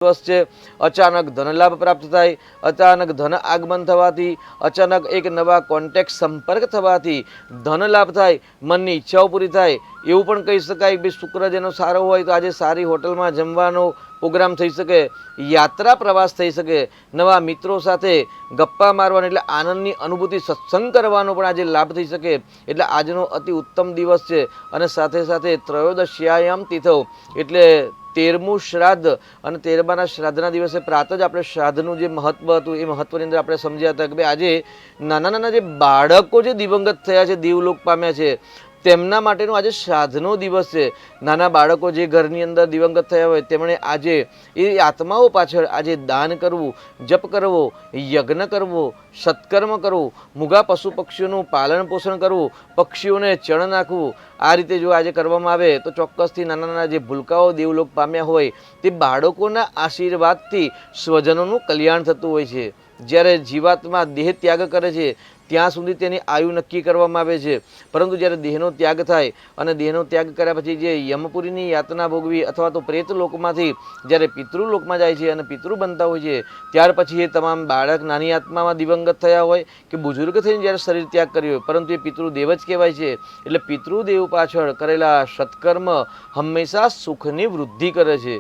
દિવસ છે। અચાનક ધન લાભ પ્રાપ્ત થાય, અચાનક ધન આગમન થવાથી, અચાનક એક નવા કોન્ટેક્ટ સંપર્ક થવાથી ધન લાભ થાય, મનની ઈચ્છાઓ પૂરી થાય એવું પણ કહી શકાય। કે શુક્ર જેનો સારો હોય તો આજે સારી હોટલમાં જમવાનો પ્રોગ્રામ થઈ શકે, યાત્રા પ્રવાસ થઈ શકે, નવા મિત્રો સાથે ગપ્પા મારવાનો એટલે આનંદની અનુભૂતિ સત્સંગ કરવાનો પણ આજે લાભ થઈ શકે। એટલે આજનો અતિ ઉત્તમ દિવસ છે। અને સાથે સાથે ત્રયોદશ્યાયામ તિથૌ એટલે 13મું શ્રાદ્ધ અને 13માના શ્રાદ્ધના દિવસે પ્રાત જ આપણે શ્રાદ્ધનું જે મહત્વ હતું એ મહત્વની અંદર આપણે સમજ્યા હતા કે ભાઈ આજે નાના નાના જે બાળકો જે દિવંગત થયા છે, દેવલોક પામ્યા છે, તેમના માટેનો આજે શ્રાદ્ધનો દિવસ છે। નાના બાળકો જે ઘરની અંદર દિવંગત થયા હોય તેમણે આજે એ આત્માઓ પાછળ આજે દાન કરવું, જપ કરવો, યજ્ઞ કરવો, સત્કર્મ કરવું, મૂગા પશુ પક્ષીઓનું પાલન પોષણ કરવું, પક્ષીઓને ચણ નાખવું, આ રીતે જો આજે કરવામાં આવે તો ચોક્કસથી નાના નાના જે ભૂલકાઓ દેવલોક પામ્યા હોય તે બાળકોના આશીર્વાદથી સ્વજનોનું કલ્યાણ થતું હોય છે। જ્યારે જીવાત્મા દેહ ત્યાગ કરે છે ત્યાં સુધી તેની આયુ નક્કી કરવામાં આવે છે, પરંતુ જ્યારે દેહનો ત્યાગ થાય અને દેહનો ત્યાગ કર્યા પછી જે યમપુરીની યાતના ભોગવી અથવા તો પ્રેત લોકમાંથી જ્યારે પિતૃલોકમાં જાય છે અને પિતૃ બનતા હોય છે ત્યાર પછી એ તમામ બાળક નાની આત્મામાં દિવંગત થયા હોય કે બુઝુર્ગ થઈને જ્યારે શરીર ત્યાગ કર્યો હોય, પરંતુ એ પિતૃદેવ જ કહેવાય છે। એટલે પિતૃદેવ પાછળ કરેલા સત્કર્મ હંમેશા સુખની વૃદ્ધિ કરે છે।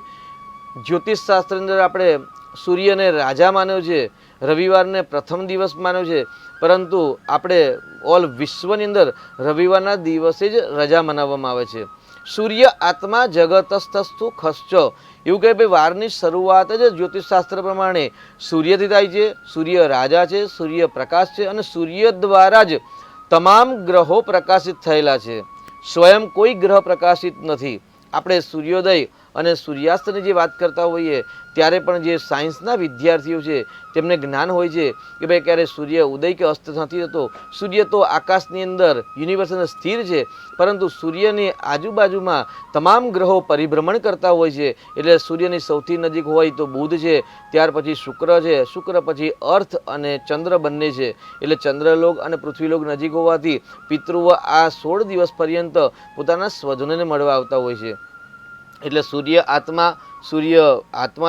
જ્યોતિષ શાસ્ત્રની અંદર આપણે સૂર્યને રાજા માન્યો છે, રવિવારને પ્રથમ દિવસ માન્યો છે, પરંતુ આપણે ઓલ વિશ્વની અંદર રવિવારના દિવસે જ રજા મનાવવામાં આવે છે। સૂર્ય આત્મા જગતસ્થસ્તુ ખશ્ચ એવું કહે ભાઈ વારની શરૂઆત જ જ્યોતિષશાસ્ત્ર પ્રમાણે સૂર્યથી થાય છે। સૂર્ય રાજા છે, સૂર્ય પ્રકાશ છે અને સૂર્ય દ્વારા જ તમામ ગ્રહો પ્રકાશિત થયેલા છે। સ્વયં કોઈ ગ્રહ પ્રકાશિત નથી। આપણે સૂર્યોદય અને સૂર્યાસ્તની જે વાત કરતા હોઈએ ત્યારે પણ જે સાયન્સના વિદ્યાર્થીઓ છે તેમને જ્ઞાન હોય છે કે ભાઈ ક્યારે સૂર્ય ઉદય કે અસ્ત નથી થતો। સૂર્ય તો આકાશની અંદર યુનિવર્સ અંદર સ્થિર છે, પરંતુ સૂર્યની આજુબાજુમાં તમામ ગ્રહો પરિભ્રમણ કરતા હોય છે। એટલે સૂર્યની સૌથી નજીક હોય તો બુધ છે, ત્યાર પછી શુક્ર છે, શુક્ર પછી અર્થ અને ચંદ્ર બંને છે। એટલે ચંદ્રલોક અને પૃથ્વીલોક નજીક હોવાથી પિતૃઓ આ 16 દિવસ પર્યંત પોતાના સ્વજનોને મળવા આવતા હોય છે। એટલે સૂર્ય આત્મા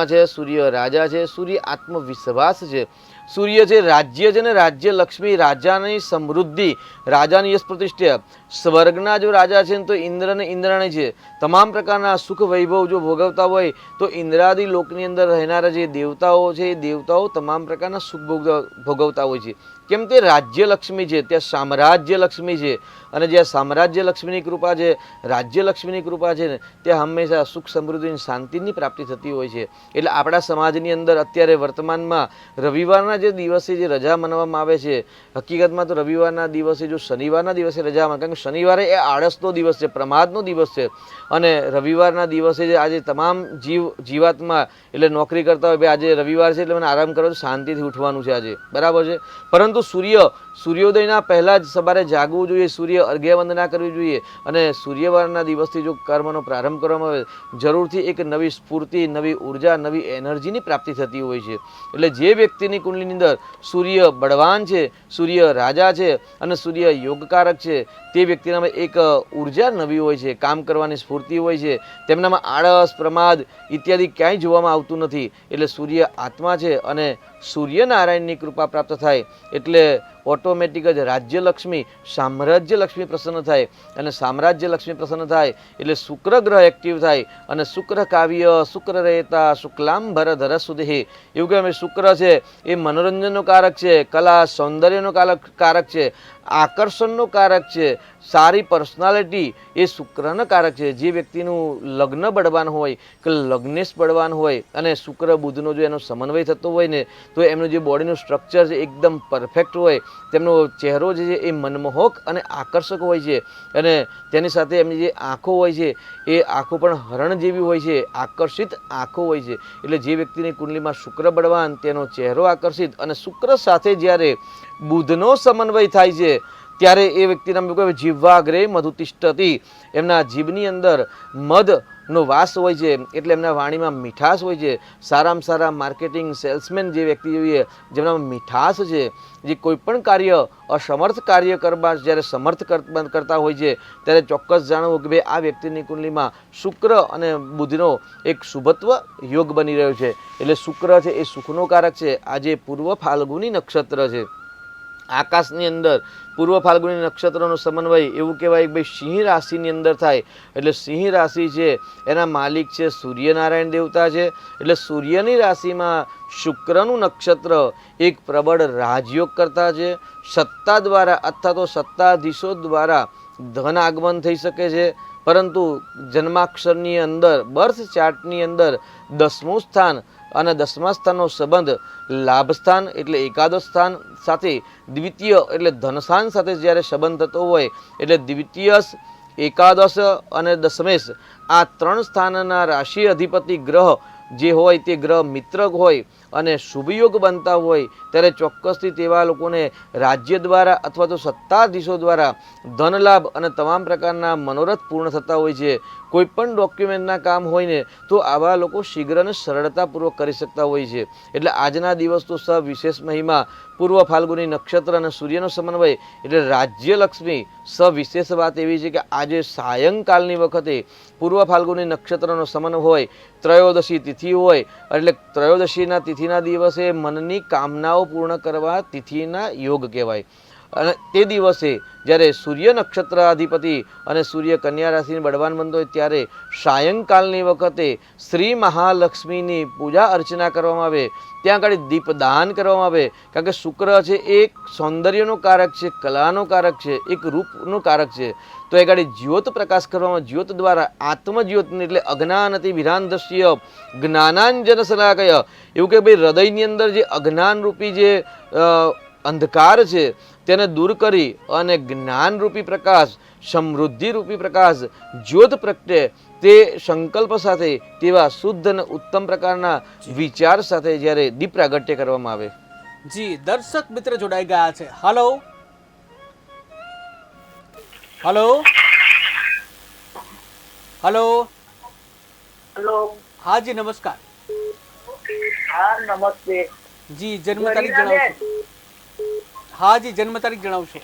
છે, સૂર્ય રાજા છે, સૂર્ય આત્મવિશ્વાસ છે, સૂર્ય છે રાજ્ય છે ને રાજ્ય લક્ષ્મી, રાજાની સમૃદ્ધિ, રાજાની યશ પ્રતિષ્ઠા। સ્વર્ગના જો રાજા છે તો ઇન્દ્ર ને ઇન્દ્રાણી છે। તમામ પ્રકારના સુખ વૈભવ જો ભોગવતા હોય તો ઇન્દ્રાદી લોકની અંદર રહેનારા જે દેવતાઓ છે એ દેવતાઓ તમામ પ્રકારના સુખ ભોગવતા હોય છે। કેમ તે રાજ્ય લક્ષ્મી છે, ત્યાં સામ્રાજ્ય લક્ષ્મી છે, અને જ્યાં સામ્રાજ્ય લક્ષ્મીની કૃપા છે, રાજ્ય લક્ષ્મીની કૃપા છે ને ત્યાં હંમેશા સુખ સમૃદ્ધિ અને શાંતિની પ્રાપ્તિ થતી હોય છે। એટલે આપણા સમાજની અંદર અત્યારે વર્તમાનમાં રવિવારના જે દિવસે જે રજા મનાવવામાં આવે છે, હકીકતમાં તો રવિવારના દિવસે જો શનિવારના દિવસે રજા કારણ કે શનિવારે એ આળસનો દિવસ છે, પ્રમાદનો દિવસ છે, અને રવિવારના દિવસે જે આજે તમામ જીવાત્મા એટલે નોકરી કરતા હોય ભાઈ આજે રવિવાર છે એટલે મને આરામ કરો, શાંતિથી ઉઠવાનું છે આજે, બરાબર છે, પરંતુ સૂર્યોદયના પહેલા જ સવારે જાગવું જોઈએ, સૂર્ય અર્ઘ્ય વંદના કરવી જોઈએ, અને સૂર્યવારના દિવસથી જો કર્મનો પ્રારંભ કરવામાં આવે જરૂરથી એક નવી સ્ફૂર્તિ, નવી ઉર્જા, નવી એનર્જીની પ્રાપ્તિ થતી હોય છે। એટલે જે વ્યક્તિની કુંડલીની અંદર સૂર્ય બળવાન છે, સૂર્ય રાજા છે અને સૂર્ય યોગકારક છે તે વ્યક્તિનામાં એક ઉર્જા નવી હોય છે, કામ કરવાની સ્ફૂર્તિ હોય છે, તેમનામાં આળસ, પ્રમાદ ઇત્યાદિ ક્યાંય જોવામાં આવતું નથી। એટલે સૂર્ય આત્મા છે અને સૂર્યનારાયણની કૃપા પ્રાપ્ત થાય એટલે ઓટોમેટિક જ રાજ્યલક્ષ્મી, સામ્રાજ્ય લક્ષ્મી પ્રસન્ન થાય, અને સામ્રાજ્ય લક્ષ્મી પ્રસન્ન થાય એટલે શુક્ર ગ્રહ એક્ટિવ થાય, અને શુક્ર કાવ્ય શુક્ર રહેતા શુક્લાંબર ધર સુદેહી એવું કહેવાય। શુક્ર છે એ મનોરંજનનો કારક છે, કલા સૌંદર્યનો કારક છે, આકર્ષણનો કારક છે, સારી પર્સનાલિટી એ શુક્રના કારક છે। જે વ્યક્તિનું લગ્ન બળવાન હોય કે લગ્નેશ બળવાન હોય અને શુક્ર બુધનો જો એનો સમન્વય થતો હોય ને તો એમનું જે બોડીનું સ્ટ્રક્ચર છે એકદમ પરફેક્ટ હોય, તેમનો ચહેરો જે છે એ મનમોહક અને આકર્ષક હોય છે, અને તેની સાથે એમની જે આંખો હોય છે એ આંખો પણ હરણ જેવી હોય છે, આકર્ષિત આંખો હોય છે। એટલે જે વ્યક્તિની કુંડલીમાં શુક્ર બળવાન તેનો ચહેરો આકર્ષિત, અને શુક્ર સાથે જ્યારે બુધનો સમન્વય થાય છે ત્યારે એ વ્યક્તિના જીહ્વાગ્રે મધુ તિષ્ઠતિ, એમના જીભની અંદર મધ નો વાસ હોય છે, એટલે એમના વાણીમાં મીઠાશ હોય છે. સારામાં સારા માર્કેટિંગ સેલ્સમેન જે વ્યક્તિ જોઈએ જેમનામાં મીઠાશ છે, જે કોઈપણ કાર્ય અસમર્થ કાર્ય કરવા જ્યારે સમર્થ કરતા હોય છે ત્યારે ચોક્કસ જાણવું કે ભાઈ આ વ્યક્તિની કુંડલીમાં શુક્ર અને બુધનો એક શુભત્વ યોગ બની રહ્યો છે. એટલે શુક્ર છે એ સુખનો કારક છે. આજે પૂર્વ ફાલ્ગુની નક્ષત્ર છે. આકાશની અંદર પૂર્વ ફાલ્ગુની નક્ષત્રનો સમન્વય એવું કહેવાય કે ભાઈ સિંહ રાશિની અંદર થાય. એટલે સિંહ રાશિ છે એના માલિક છે સૂર્યનારાયણ દેવતા છે. એટલે સૂર્યની રાશિમાં શુક્રનું નક્ષત્ર એક પ્રબળ રાજયોગ કરતા છે. સત્તા દ્વારા અથવા તો સત્તાધીશો દ્વારા ધન આગમન થઈ શકે છે. પરંતુ જન્માક્ષરની અંદર બર્થ ચાર્ટની અંદર 10મું સ્થાન અને 10મા સ્થાનનો સંબંધ લાભ સ્થાન એટલે એકાદશ સ્થાન સાથે દ્વિતીય એટલે ધનસ્થાન સાથે જ્યારે સંબંધ થતો હોય એટલે દ્વિતીય એકાદશ અને દશમેશ આ 3 સ્થાનના રાશિ અધિપતિ ગ્રહ જે હોય તે ગ્રહ મિત્ર હોય અને શુભયોગ બનતા હોય ત્યારે ચોક્કસથી તેવા લોકોને રાજ્ય દ્વારા અથવા તો સત્તાધીશો દ્વારા ધન લાભ અને તમામ પ્રકારના મનોરથ પૂર્ણ થતા હોય છે. કોઈપણ ડોક્યુમેન્ટના કામ હોય ને તો આવા લોકો શીઘ્ર અને સરળતાપૂર્વક કરી શકતા હોય છે. એટલે આજના દિવસ તો સવિશેષ મહિમા પૂર્વ ફાલ્ગુની નક્ષત્ર અને સૂર્યનો સમન્વય એટલે રાજ્યલક્ષ્મી સવિશેષ વાત એવી છે કે આજે સાયંકાલની વખતે પૂર્વ ફાલ્ગુની નક્ષત્રનો સમન્વય હોય, ત્રયોદશી તિથિ હોય એટલે ત્રયોદશીના તિથિના દિવસે મનની કામનાઓ પૂર્ણ કરવા તિથિના યોગ કહેવાય. અને તે દિવસે જ્યારે સૂર્ય નક્ષત્ર અધિપતિ અને સૂર્ય કન્યા રાશિની બળવાન બનતો હોય ત્યારે સાયંકાલની વખતે શ્રી મહાલક્ષ્મીની પૂજા અર્ચના કરવામાં આવે. ત્યાં આગળ દીપદાન કરવામાં આવે. કારણ કે શુક્ર છે એક સૌંદર્યનો કારક છે, કલાનો કારક છે, એક રૂપનું કારક છે. તો એ ગાડી જ્યોત પ્રકાશ કરવામાં જ્યોત દ્વારા આત્મજ્યોત એટલે અજ્ઞાનતિ વિરાંધસ્ય જ્ઞાનાંજન શલાકય એવું કે ભાઈ હૃદયની અંદર જે અજ્ઞાન રૂપી જે અંધકાર છે તેને દૂર કરી અને જ્ઞાનરૂપી પ્રકાશ, સમૃદ્ધિરૂપી પ્રકાશ, જ્યોત પ્રગટે તે સંકલ્પ સાથે તેવા શુદ્ધ અને ઉત્તમ પ્રકારના વિચાર સાથે જ્યારે દીપ પ્રાગટ્ય કરવામાં આવે. જી દર્શક મિત્ર જોડાઈ ગયા છે. હલો હલો હલો हेलो હા જી નમસ્કાર. हाँ नमस्ते જી જન્મ તારીખ જણાવશો? હા જી જન્મ તારીખ જણાવશો?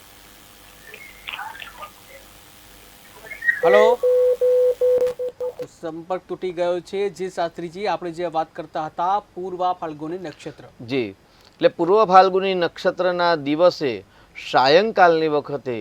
હલો સંપર્ક તૂટી ગયો છે. જી શાસ્ત્રીજી આપણે જે વાત કરતા હતા પૂર્વ ફાલ્ગુની નક્ષત્ર. જી એટલે પૂર્વ ફાલ્ગુની નક્ષત્રના દિવસે સાયંકાલની વખતે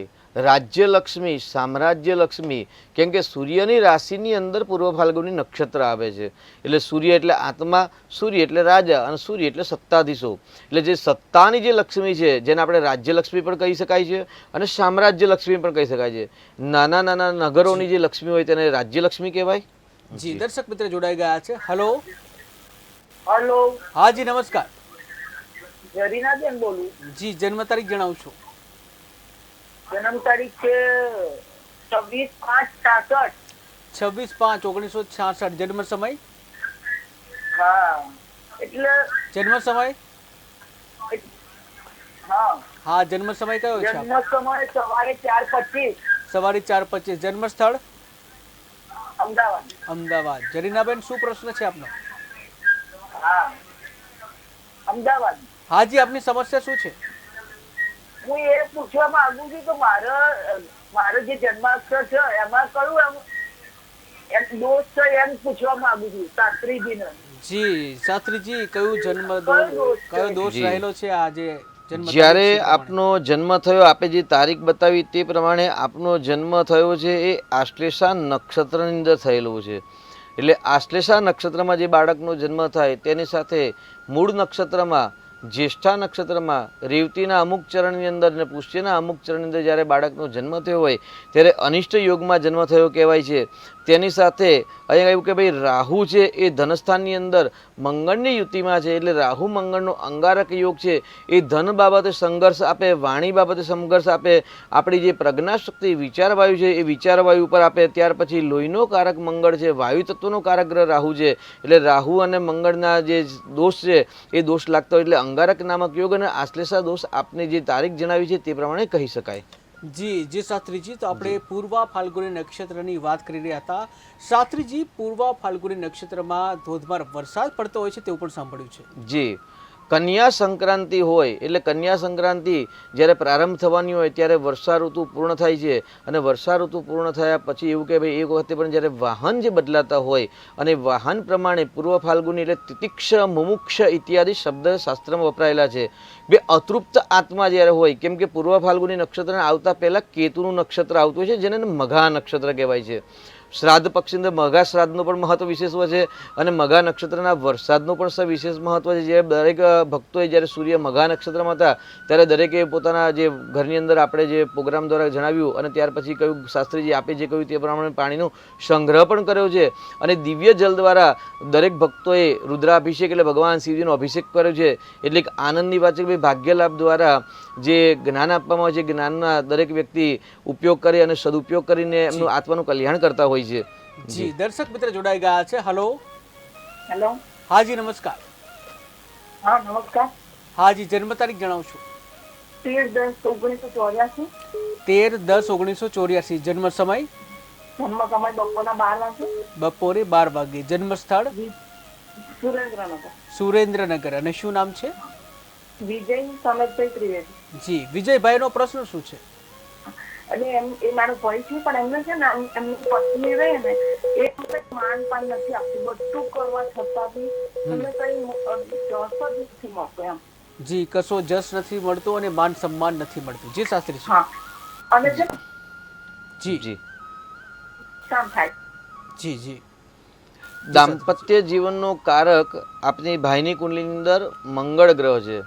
રાજ્યલક્ષ્મી, સામ્રાજ્યલક્ષ્મી, કેમ કે સૂર્યની રાશિની અંદર પૂર્વ ફાલ્ગુની નક્ષત્ર આવે છે. એટલે સૂર્ય એટલે આત્મા, સૂર્ય એટલે રાજા અને સૂર્ય એટલે સત્તાધીશો. એટલે જે સત્તાની જે લક્ષ્મી છે જેને આપણે રાજ્યલક્ષ્મી પણ કહી શકાય છે અને સામ્રાજ્યલક્ષ્મી પણ કહી શકાય છે. નાના નાના નગરોની જે લક્ષ્મી હોય તેને રાજ્યલક્ષ્મી કહેવાય. જી દર્શક મિત્ર જોડાઈ ગયા છે. હલો हेलो હા જી નમસ્કાર. जरीना बेन बोलूं જી જન્મ તારીખ જણાવશો? जन्म तारीख છે 26/5/66 26/5/1966. જન્મ સમય? હા એટલે જન્મ સમય? હા હા જન્મ સમય કયો છે? જન્મ સમય સવારે 4:25 સવારે 4:25. જન્મ સ્થળ? અમદાવાદ. અમદાવાદ. જરીનાબેન શું પ્રશ્ન છે આપનો? હા અમદાવાદ. હાજી આપની સમસ્યા શું છે? હું એ પૂછવા માંગુ છું કે મારો જે જન્માક્ષર છે એમાં કયું એમ દોષ છે એમ પૂછવા માંગુ છું શાસ્ત્રીજીને. જી શાસ્ત્રીજી કયું જન્મ કયો દોષ રહેલો છે આજે જન્મ? જ્યારે આપનો જન્મ થયો આપે જે તારીખ બતાવી તે પ્રમાણે આપનો જન્મ થયો છે એ આશ્લેષા નક્ષત્રની અંદર થયેલો છે. એટલે આશ્લેષા નક્ષત્રમાં જે બાળકનો જન્મ થાય તેની સાથે મૂળ નક્ષત્રમાં, જ્યેષ્ઠા નક્ષત્રમાં, રેવતીના અમુક ચરણની અંદર અને પુષ્યના અમુક ચરણની અંદર જ્યારે બાળકનો જન્મ થયો હોય ત્યારે અનિષ્ટ યોગમાં જન્મ થયો કહેવાય છે. તેની સાથે અહીંયા કહ્યું કે ભાઈ રાહુ છે એ ધનસ્થાનની અંદર મંગળની યુતિમાં છે. એટલે રાહુ મંગળનો અંગારક યોગ છે એ ધન બાબતે સંઘર્ષ આપે, વાણી બાબતે સંઘર્ષ આપે, આપણી જે પ્રજ્ઞાશક્તિ વિચારવાયુ છે એ વિચારવાયુ ઉપર આપે. ત્યાર પછી લોહીનો કારક મંગળ છે, વાયુ તત્વનો કારક ગ્રહ રાહુ છે. એટલે રાહુ અને મંગળના જે દોષ છે એ દોષ લાગતા હોય એટલે અંગારક નામક યોગ અને આશ્લેષા દોષ આપને જે તારીખ જણાવી છે તે પ્રમાણે કહી શકાય. જી શાસ્ત્રીજી, તો આપણે પૂર્વા ફાલ્ગુની નક્ષત્રની વાત કરી રહ્યા હતા. શાસ્ત્રીજી, પૂર્વા ફાલ્ગુની નક્ષત્રમાં ધોધમાર વરસાદ પડતો હોય છે તેવું પણ સાંભળ્યું છે. જી, કન્યા સંક્રાંતિ હોય એટલે કન્યા સંક્રાંતિ જ્યારે પ્રારંભ થવાની હોય ત્યારે વર્ષા ઋતુ પૂર્ણ થાય છે. અને વર્ષા ઋતુ પૂર્ણ થયા પછી એવું કે ભાઈ એક વખતે પણ જ્યારે વાહન જે બદલાતા હોય અને વાહન પ્રમાણે પૂર્વ ફાલ્ગુની એટલે તિતિક્ષ, મુમુક્ષ ઇત્યાદિ શબ્દ શાસ્ત્રમાં વપરાયેલા છે. બે અતૃપ્ત આત્મા જ્યારે હોય, કેમ કે પૂર્વ ફાલ્ગુની નક્ષત્રને આવતા પહેલાં કેતુનું નક્ષત્ર આવતું હોય છે, જેને મઘા નક્ષત્ર કહેવાય છે. શ્રાદ્ધ પક્ષની અંદર મઘા શ્રાદ્ધનું પણ મહત્વ વિશેષ છે અને મઘા નક્ષત્રના વરસાદનું પણ વિશેષ મહત્વ છે. જે દરેક ભક્તોએ જ્યારે સૂર્ય મઘા નક્ષત્રમાં હતા ત્યારે દરેકે પોતાના જે ઘરની અંદર આપણે જે પ્રોગ્રામ દ્વારા જણાવ્યું અને ત્યાર પછી કહ્યું શાસ્ત્રીજી આપે જે કહ્યું તે પ્રમાણે પાણીનો સંગ્રહ પણ કર્યો છે. અને દિવ્ય જલ દ્વારા દરેક ભક્તોએ રુદ્રાભિષેક એટલે ભગવાન શિવજીનો અભિષેક કર્યો છે. એટલે એક આનંદની વાત છે કે ભાઈ ભાગ્ય લાભ દ્વારા જે જ્ઞાન આપવામાં આવે છે, જ્ઞાનના દરેક વ્યક્તિ ઉપયોગ કરી અને સદુપયોગ કરીને એમનું આત્માનું કલ્યાણ કરતા હોય છે. જી, દર્શક મિત્ર જોડાઈ ગયા છે. હલો. હેલો. હાજી, નમસ્કાર. હા, નમસ્કાર. હાજી, જન્મ તારીખ જણાવશો? 13/10/1984. 13/10/1984. જન્મ સમય? જન્મ સમય બપોરના 12 વાગે. બપોરે 12 વાગે. જન્મ સ્થળ? સુરેન્દ્રનગર. સુરેન્દ્રનગર. અને શું નામ છે? વિજય સનતભાઈ ત્રિવેદી. જી, વિજયભાઈ નો પ્રશ્ન શું છે? અને એ મારો ભાઈ છે પણ એમને છે ને એમની પત્ની રહે ને એ વખત માન પાન નથી આપતી, બધું કરવા છતાં બી એમને કઈ જસ જ નથી મળતો એમ. જી, કશો જસ નથી મળતો અને માન સન્માન નથી મળતું. જી શાસ્ત્રી છે. હા, અને છે જી જી, કામ થાય. જી જી દાંપત્ય જીવનનો કારક આપની ભાઈની કુંડલીની અંદર મંગળ ગ્રહ છે.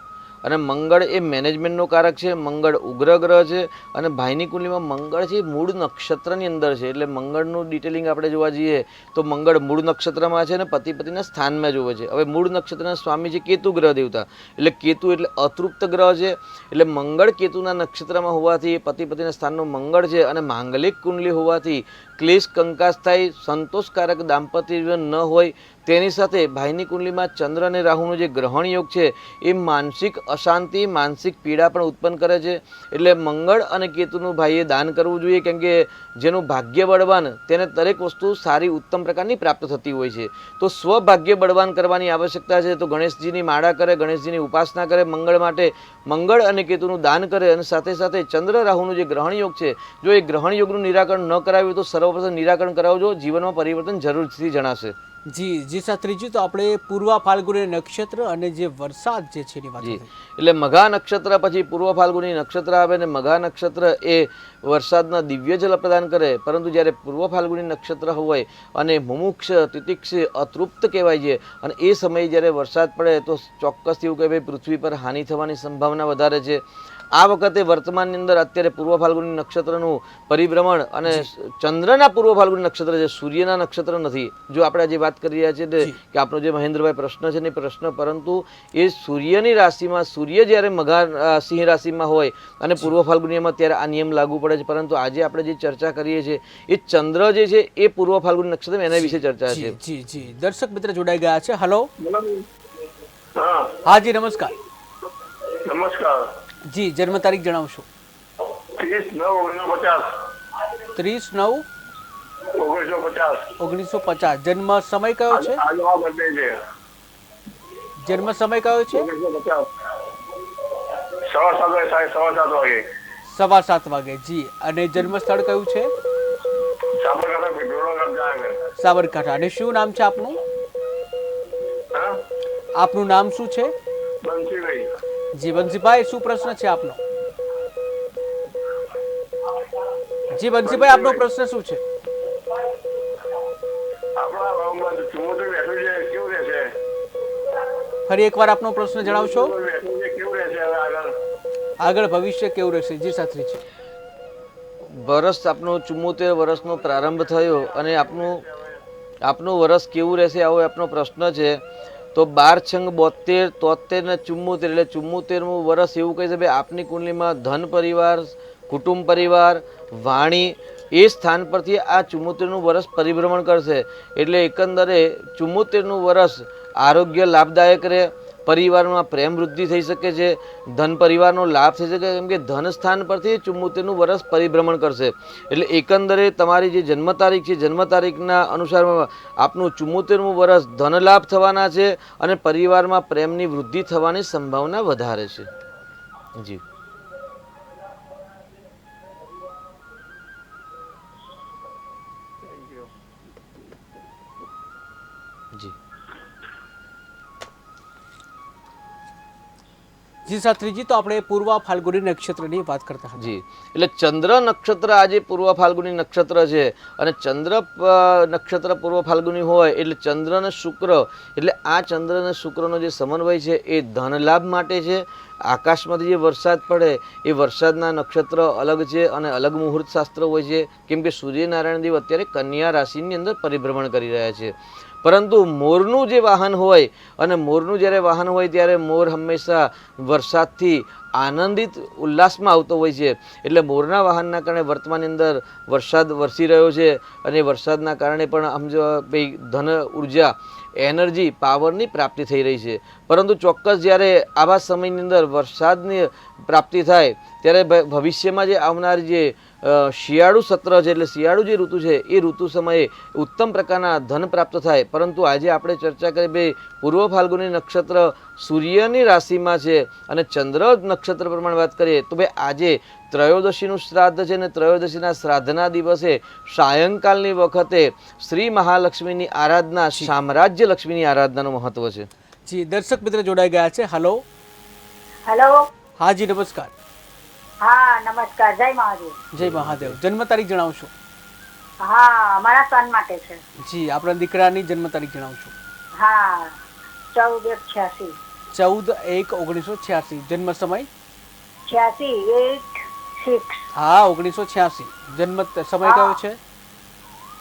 અને મંગળ એ મેનેજમેન્ટનો કારક છે. મંગળ ઉગ્ર ગ્રહ છે અને ભાઈની કુંડલીમાં મંગળ છે મૂળ નક્ષત્રની અંદર છે. એટલે મંગળનું ડિટેલિંગ આપણે જોવા જઈએ તો મંગળ મૂળ નક્ષત્રમાં છે અને પતિ પતિના સ્થાનમાં જોવે છે. હવે મૂળ નક્ષત્રના સ્વામી છે કેતુ ગ્રહ દેવતા, એટલે કેતુ એટલે અતૃપ્ત ગ્રહ છે. એટલે મંગળ કેતુના નક્ષત્રમાં હોવાથી પતિ પતિના સ્થાનનું મંગળ છે અને માંગલિક કુંડલી હોવાથી ક્લેશ કંકાસ થાય, સંતોષકારક દાંપત્ય જીવન ન હોય. તેની સાથે ભાઈની કુંડલીમાં ચંદ્ર અને રાહુનો જે ગ્રહણ યોગ છે એ માનસિક અશાંતિ, માનસિક પીડા પણ ઉત્પન્ન કરે છે. એટલે મંગળ અને કેતુનું ભાઈએ દાન કરવું જોઈએ, કેમ કે જેનું ભાગ્ય બળવાન તેને દરેક વસ્તુ સારી ઉત્તમ પ્રકારની પ્રાપ્ત થતી હોય છે. તો સ્વભાગ્ય બળવાન કરવાની આવશ્યકતા છે. તો ગણેશજીની માળા કરે, ગણેશજીની ઉપાસના કરે, મંગળ માટે મંગળ અને કેતુનું દાન કરે. અને સાથે સાથે ચંદ્ર રાહુનું જે ગ્રહણ યોગ છે, જો એ ગ્રહણ યોગનું નિરાકરણ ન કરાવ્યું તો સર્વપ્રથમ નિરાકરણ કરાવજો, જીવનમાં પરિવર્તન જરૂરથી જણાશે. જી જી શાસ્ત્રીજી, તો આપણે પૂર્વ ફાલ્ગુની નક્ષત્ર અને જે વરસાદ જે છે એની વાત જી, કરી. એટલે મઘા નક્ષત્ર પછી પૂર્વ ફાલ્ગુની નક્ષત્ર આવે ને મઘા નક્ષત્ર એ વરસાદના દિવ્ય જલ પ્રદાન કરે. પરંતુ જ્યારે પૂર્વ ફાલ્ગુની નક્ષત્ર હોય અને મુમુક્ષ, તિતિક્ષ, અતૃપ્ત કહેવાય છે અને એ સમયે જ્યારે વરસાદ પડે તો ચોક્કસથી એવું કહેવાય પૃથ્વી પર હાનિ થવાની સંભાવના વધારે છે. આ વખતે વર્તમાનની અંદર અત્યારે પૂર્વ ફાલ્ગુની નક્ષત્રનું પરિભ્રમણ અને ચંદ્રના પૂર્વ ફાલ્ગુની નક્ષત્ર છે, સૂર્યના નક્ષત્ર નથી. જો આપણે આજે વાત કરી રહ્યા છીએ કે આપણો જે મહેન્દ્રભાઈ પ્રશ્ન છે ને પ્રશ્ન, પરંતુ એ સૂર્યની રાશિમાં સૂર્ય જ્યારે મઘા સિંહ રાશિમાં હોય અને પૂર્વ ફાલ્ગુનીમાં ત્યારે આ નિયમ લાગુ પડે છે. પરંતુ આજે આપણે જે ચર્ચા કરીએ છીએ એ ચંદ્ર જે છે એ પૂર્વ ફાલ્ગુની નક્ષત્ર એના વિશે ચર્ચા છે. જી જી, દર્શક મિત્ર જોડાઈ ગયા છે. હલો. હાજી, નમસ્કાર. નમસ્કાર. જી, જન્મ તારીખ જણાવશો? 30/9/1950. 30/9/1950. જન્મ સમય કયો છે? આજનો બર્થડે છે. જન્મ સમય કયો છે? 1950. 7:15 વાગે. જી, અને જન્મ સ્થળ કયું છે? સાબરકાંઠા ભીડોળા ગામ. સાબરકાંઠા. અને શું નામ છે આપનું? હા, આપનું નામ શું છે? બંસીભાઈ. જી બંસીભાઈ, શું પ્રશ્ન છે આપનો? જી બંસીભાઈ, આપનો પ્રશ્ન શું છે? આપણા ગામમાં ચુમ્મોતેર બેઠું છે, કેવું રહેશે? ફરી એકવાર આપનો પ્રશ્ન જણાવશો? બેઠું છે, કેવું રહેશે હવે આગળ? આગળ ભવિષ્ય કેવું રહેશે? જી શાસ્ત્રી છે. વર્ષ આપનો 74 વર્ષનો પ્રારંભ થયો અને આપનું વર્ષ કેવું રહેશે આવો આપનો પ્રશ્ન છે. તો 12 6 72 73 ને 74 એટલે 74મું વર્ષ એવું કહી છે આપની કુંડલીમાં ધન પરિવાર, કુટુંબ પરિવાર, વાણી એ સ્થાન પરથી આ 74મું વર્ષ પરિભ્રમણ કરશે. એટલે એકંદરે 74મું વર્ષ આરોગ્ય લાભદાયક રહે, પરિવારમાં પ્રેમ વૃદ્ધિ થઈ શકે છે, ધન પરિવારનો લાભ થઈ શકે, કેમ કે ધન સ્થાન પરથી 74મું વર્ષ પરિભ્રમણ કરશે. એટલે એકંદરે તમારી જે જન્મ તારીખ છે, જન્મ તારીખના અનુસાર આપનું 74મું વર્ષ ધન લાભ થવાના છે અને પરિવારમાં પ્રેમની વૃદ્ધિ થવાની સંભાવના વધારે છે. જી જી જી શાસ્ત્રીજી, તો આપણે પૂર્વ ફાલ્ગુની નક્ષત્રની વાત કરતા હતા. જી એટલે ચંદ્ર નક્ષત્ર આજે પૂર્વ ફાલ્ગુની નક્ષત્ર છે અને ચંદ્ર નક્ષત્ર પૂર્વ ફાલ્ગુની હોય એટલે ચંદ્ર અને શુક્ર, એટલે આ ચંદ્ર અને શુક્રનો જે સમન્વય છે એ ધન લાભ માટે છે. આકાશમાંથી જે વરસાદ પડે એ વરસાદના નક્ષત્ર અલગ છે અને અલગ મુહૂર્ત શાસ્ત્ર હોય છે, કેમ કે સૂર્યનારાયણ દેવ અત્યારે કન્યા રાશિની અંદર પરિભ્રમણ કરી રહ્યા છે. પરંતુ મોરનું જે વાહન હોય અને મોરનું જ્યારે વાહન હોય ત્યારે મોર હંમેશા વરસાદથી આનંદિત ઉલ્લાસમાં આવતો હોય છે. એટલે મોરના વાહનના કારણે વર્તમાનની અંદર વરસાદ વરસી રહ્યો છે અને વરસાદના કારણે પણ સમજો ભાઈ ધન ઉર્જા એનર્જી પાવરની પ્રાપ્તિ થઈ રહી છે. પરંતુ ચોક્કસ જ્યારે આવા સમયની અંદર વરસાદની પ્રાપ્તિ થાય ત્યારે ભવિષ્યમાં જે આવનાર જે શિયાળુ સત્ર છે, એટલે શિયાળુ જે ઋતુ છે એ ઋતુ સમયે ઉત્તમ પ્રકારના ધન પ્રાપ્ત થાય. પરંતુ આજે આપણે ચર્ચા કરી ભાઈ પૂર્વ ફાલ્ગુની નક્ષત્ર સૂર્યની રાશિમાં છે અને ચંદ્ર નક્ષત્ર પ્રમાણે વાત કરીએ તો ભાઈ આજે ત્રયોદશીનું શ્રાદ્ધ છે અને ત્રયોદશીના શ્રાદ્ધના દિવસે સાયંકાલની વખતે શ્રી મહાલક્ષ્મીની આરાધના, સામ્રાજ્ય લક્ષ્મીની આરાધનાનું મહત્વ છે. જી દર્શક મિત્ર જોડાઈ ગયા છે. Hello hello. હા જી નમસ્કાર. હા નમસ્કાર. જય મહાદેવ. જય મહાદેવ. જન્મ તારીખ જણાવશો? હા મારા સન માટે છે. જી આપણા દીકરાની જન્મ તારીખ જણાવશો? હા 14/86. 14/1/1986. જન્મ સમય? 86/8/6. હા 1986. જન્મ સમય કયો છે?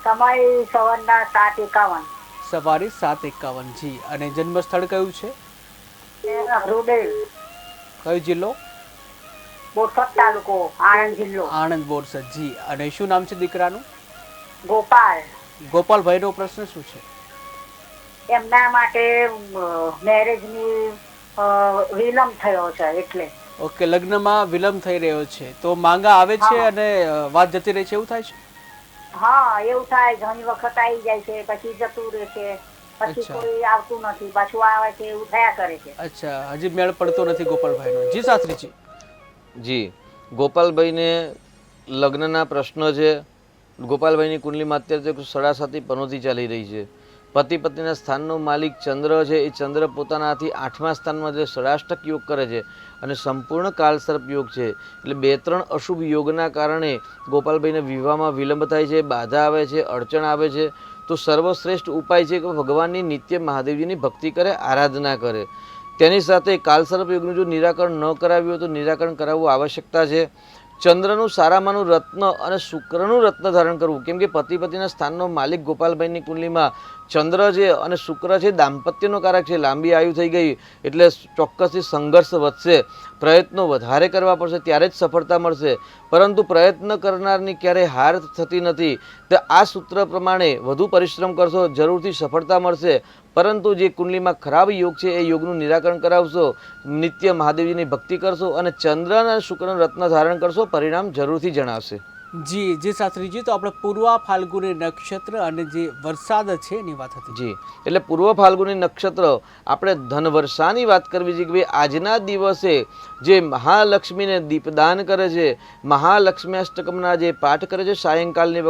સમય સવારના 7:51. સવારે 7:51. જી અને જન્મ સ્થળ કયું છે? રૂડેલ, કયો જિલ્લો? બોરસદ તાલુકો, આણંદ જિલ્લો. આણંદ બોરસદ. જી અને શું નામ છે દીકરાનું? ગોપાલ. ગોપાલભાઈનો પ્રશ્ન શું છે? એમના માટે મેરેજની વિલંબ થયો છે એટલે. ઓકે, લગ્નમાં વિલંબ થઈ રહ્યો છે તો માંગા આવે છે અને વાત જતી રહે છે, એવું થાય છે? હા એવું થાય. ઘણી વખત આવી જાય છે પછી જતું રહે છે, પછી અચ્છા. કોઈ આવતું નથી, પાછું આવે છે, એવું થયા કરે છે. અચ્છા, હજી મેળ પડતો નથી ગોપાલભાઈનો. જી શાસ્ત્રીજી. જી ગોપાલભાઈને લગ્નના પ્રશ્ન છે. ગોપાલભાઈની કુંડલીમાં અત્યારે 7.5 પનોતી ચાલી રહી છે. પતિ પત્નીના સ્થાનનો માલિક ચંદ્ર છે, એ ચંદ્ર પોતાનાથી 8મા સ્થાનમાં જે ષડાષ્ટક યોગ કરે છે અને સંપૂર્ણ કાળસર્પ યોગ છે. એટલે 2-3 અશુભ યોગના કારણે ગોપાલભાઈને વિવાહમાં વિલંબ થાય છે, બાધા આવે છે, અડચણ આવે છે. તો સર્વશ્રેષ્ઠ ઉપાય છે કે ભગવાનની નિત્ય મહાદેવજીની ભક્તિ કરે, આરાધના કરે. તેની સાથે કાળસર્પ યોગનું જો નિરાકરણ ન કરાવ્યું હોય તો નિરાકરણ કરાવવું આવશ્યકતા છે. ચંદ્રનું સારામાંનું રત્ન અને શુક્રનું રત્ન ધારણ કરવું, કેમ કે પતિ પતિના સ્થાનનો માલિક ગોપાલભાઈની કુંડલીમાં ચંદ્ર છે અને શુક્ર છે, દાંપત્યનો કારક છે. લાંબી આયુ થઈ ગઈ એટલે ચોક્કસથી સંઘર્ષ વધશે, પ્રયત્નો વધારે કરવા પડશે, ત્યારે જ સફળતા મળશે. પરંતુ પ્રયત્ન કરનારની ક્યારેય હાર થતી નથી. તો આ સૂત્ર પ્રમાણે વધુ પરિશ્રમ કરશો, જરૂરથી સફળતા મળશે. પરંતુ જે કુંડલીમાં ખરાબ યોગ છે એ યોગનું નિરાકરણ કરાવશો, નિત્ય મહાદેવજીની ભક્તિ કરશો અને ચંદ્ર અને શુક્રનું રત્ન ધારણ કરશો, પરિણામ જરૂરથી જણાવશે. જી જી શાસ્ત્રીજી, તો આપણે પૂર્વ ફાલ્ગુની નક્ષત્ર અને જે વરસાદ છે એની વાત હતી. જી એટલે પૂર્વ ફાલ્ગુની નક્ષત્ર આપણે ધનવર્ષાની વાત કરવી છે કે ભાઈ આજના દિવસે જે મહાલક્ષ્મીને દીપદાન કરે છે, મહાલક્ષ્મી અષ્ટકમના જે પાઠ કરે છે સાયંકાલની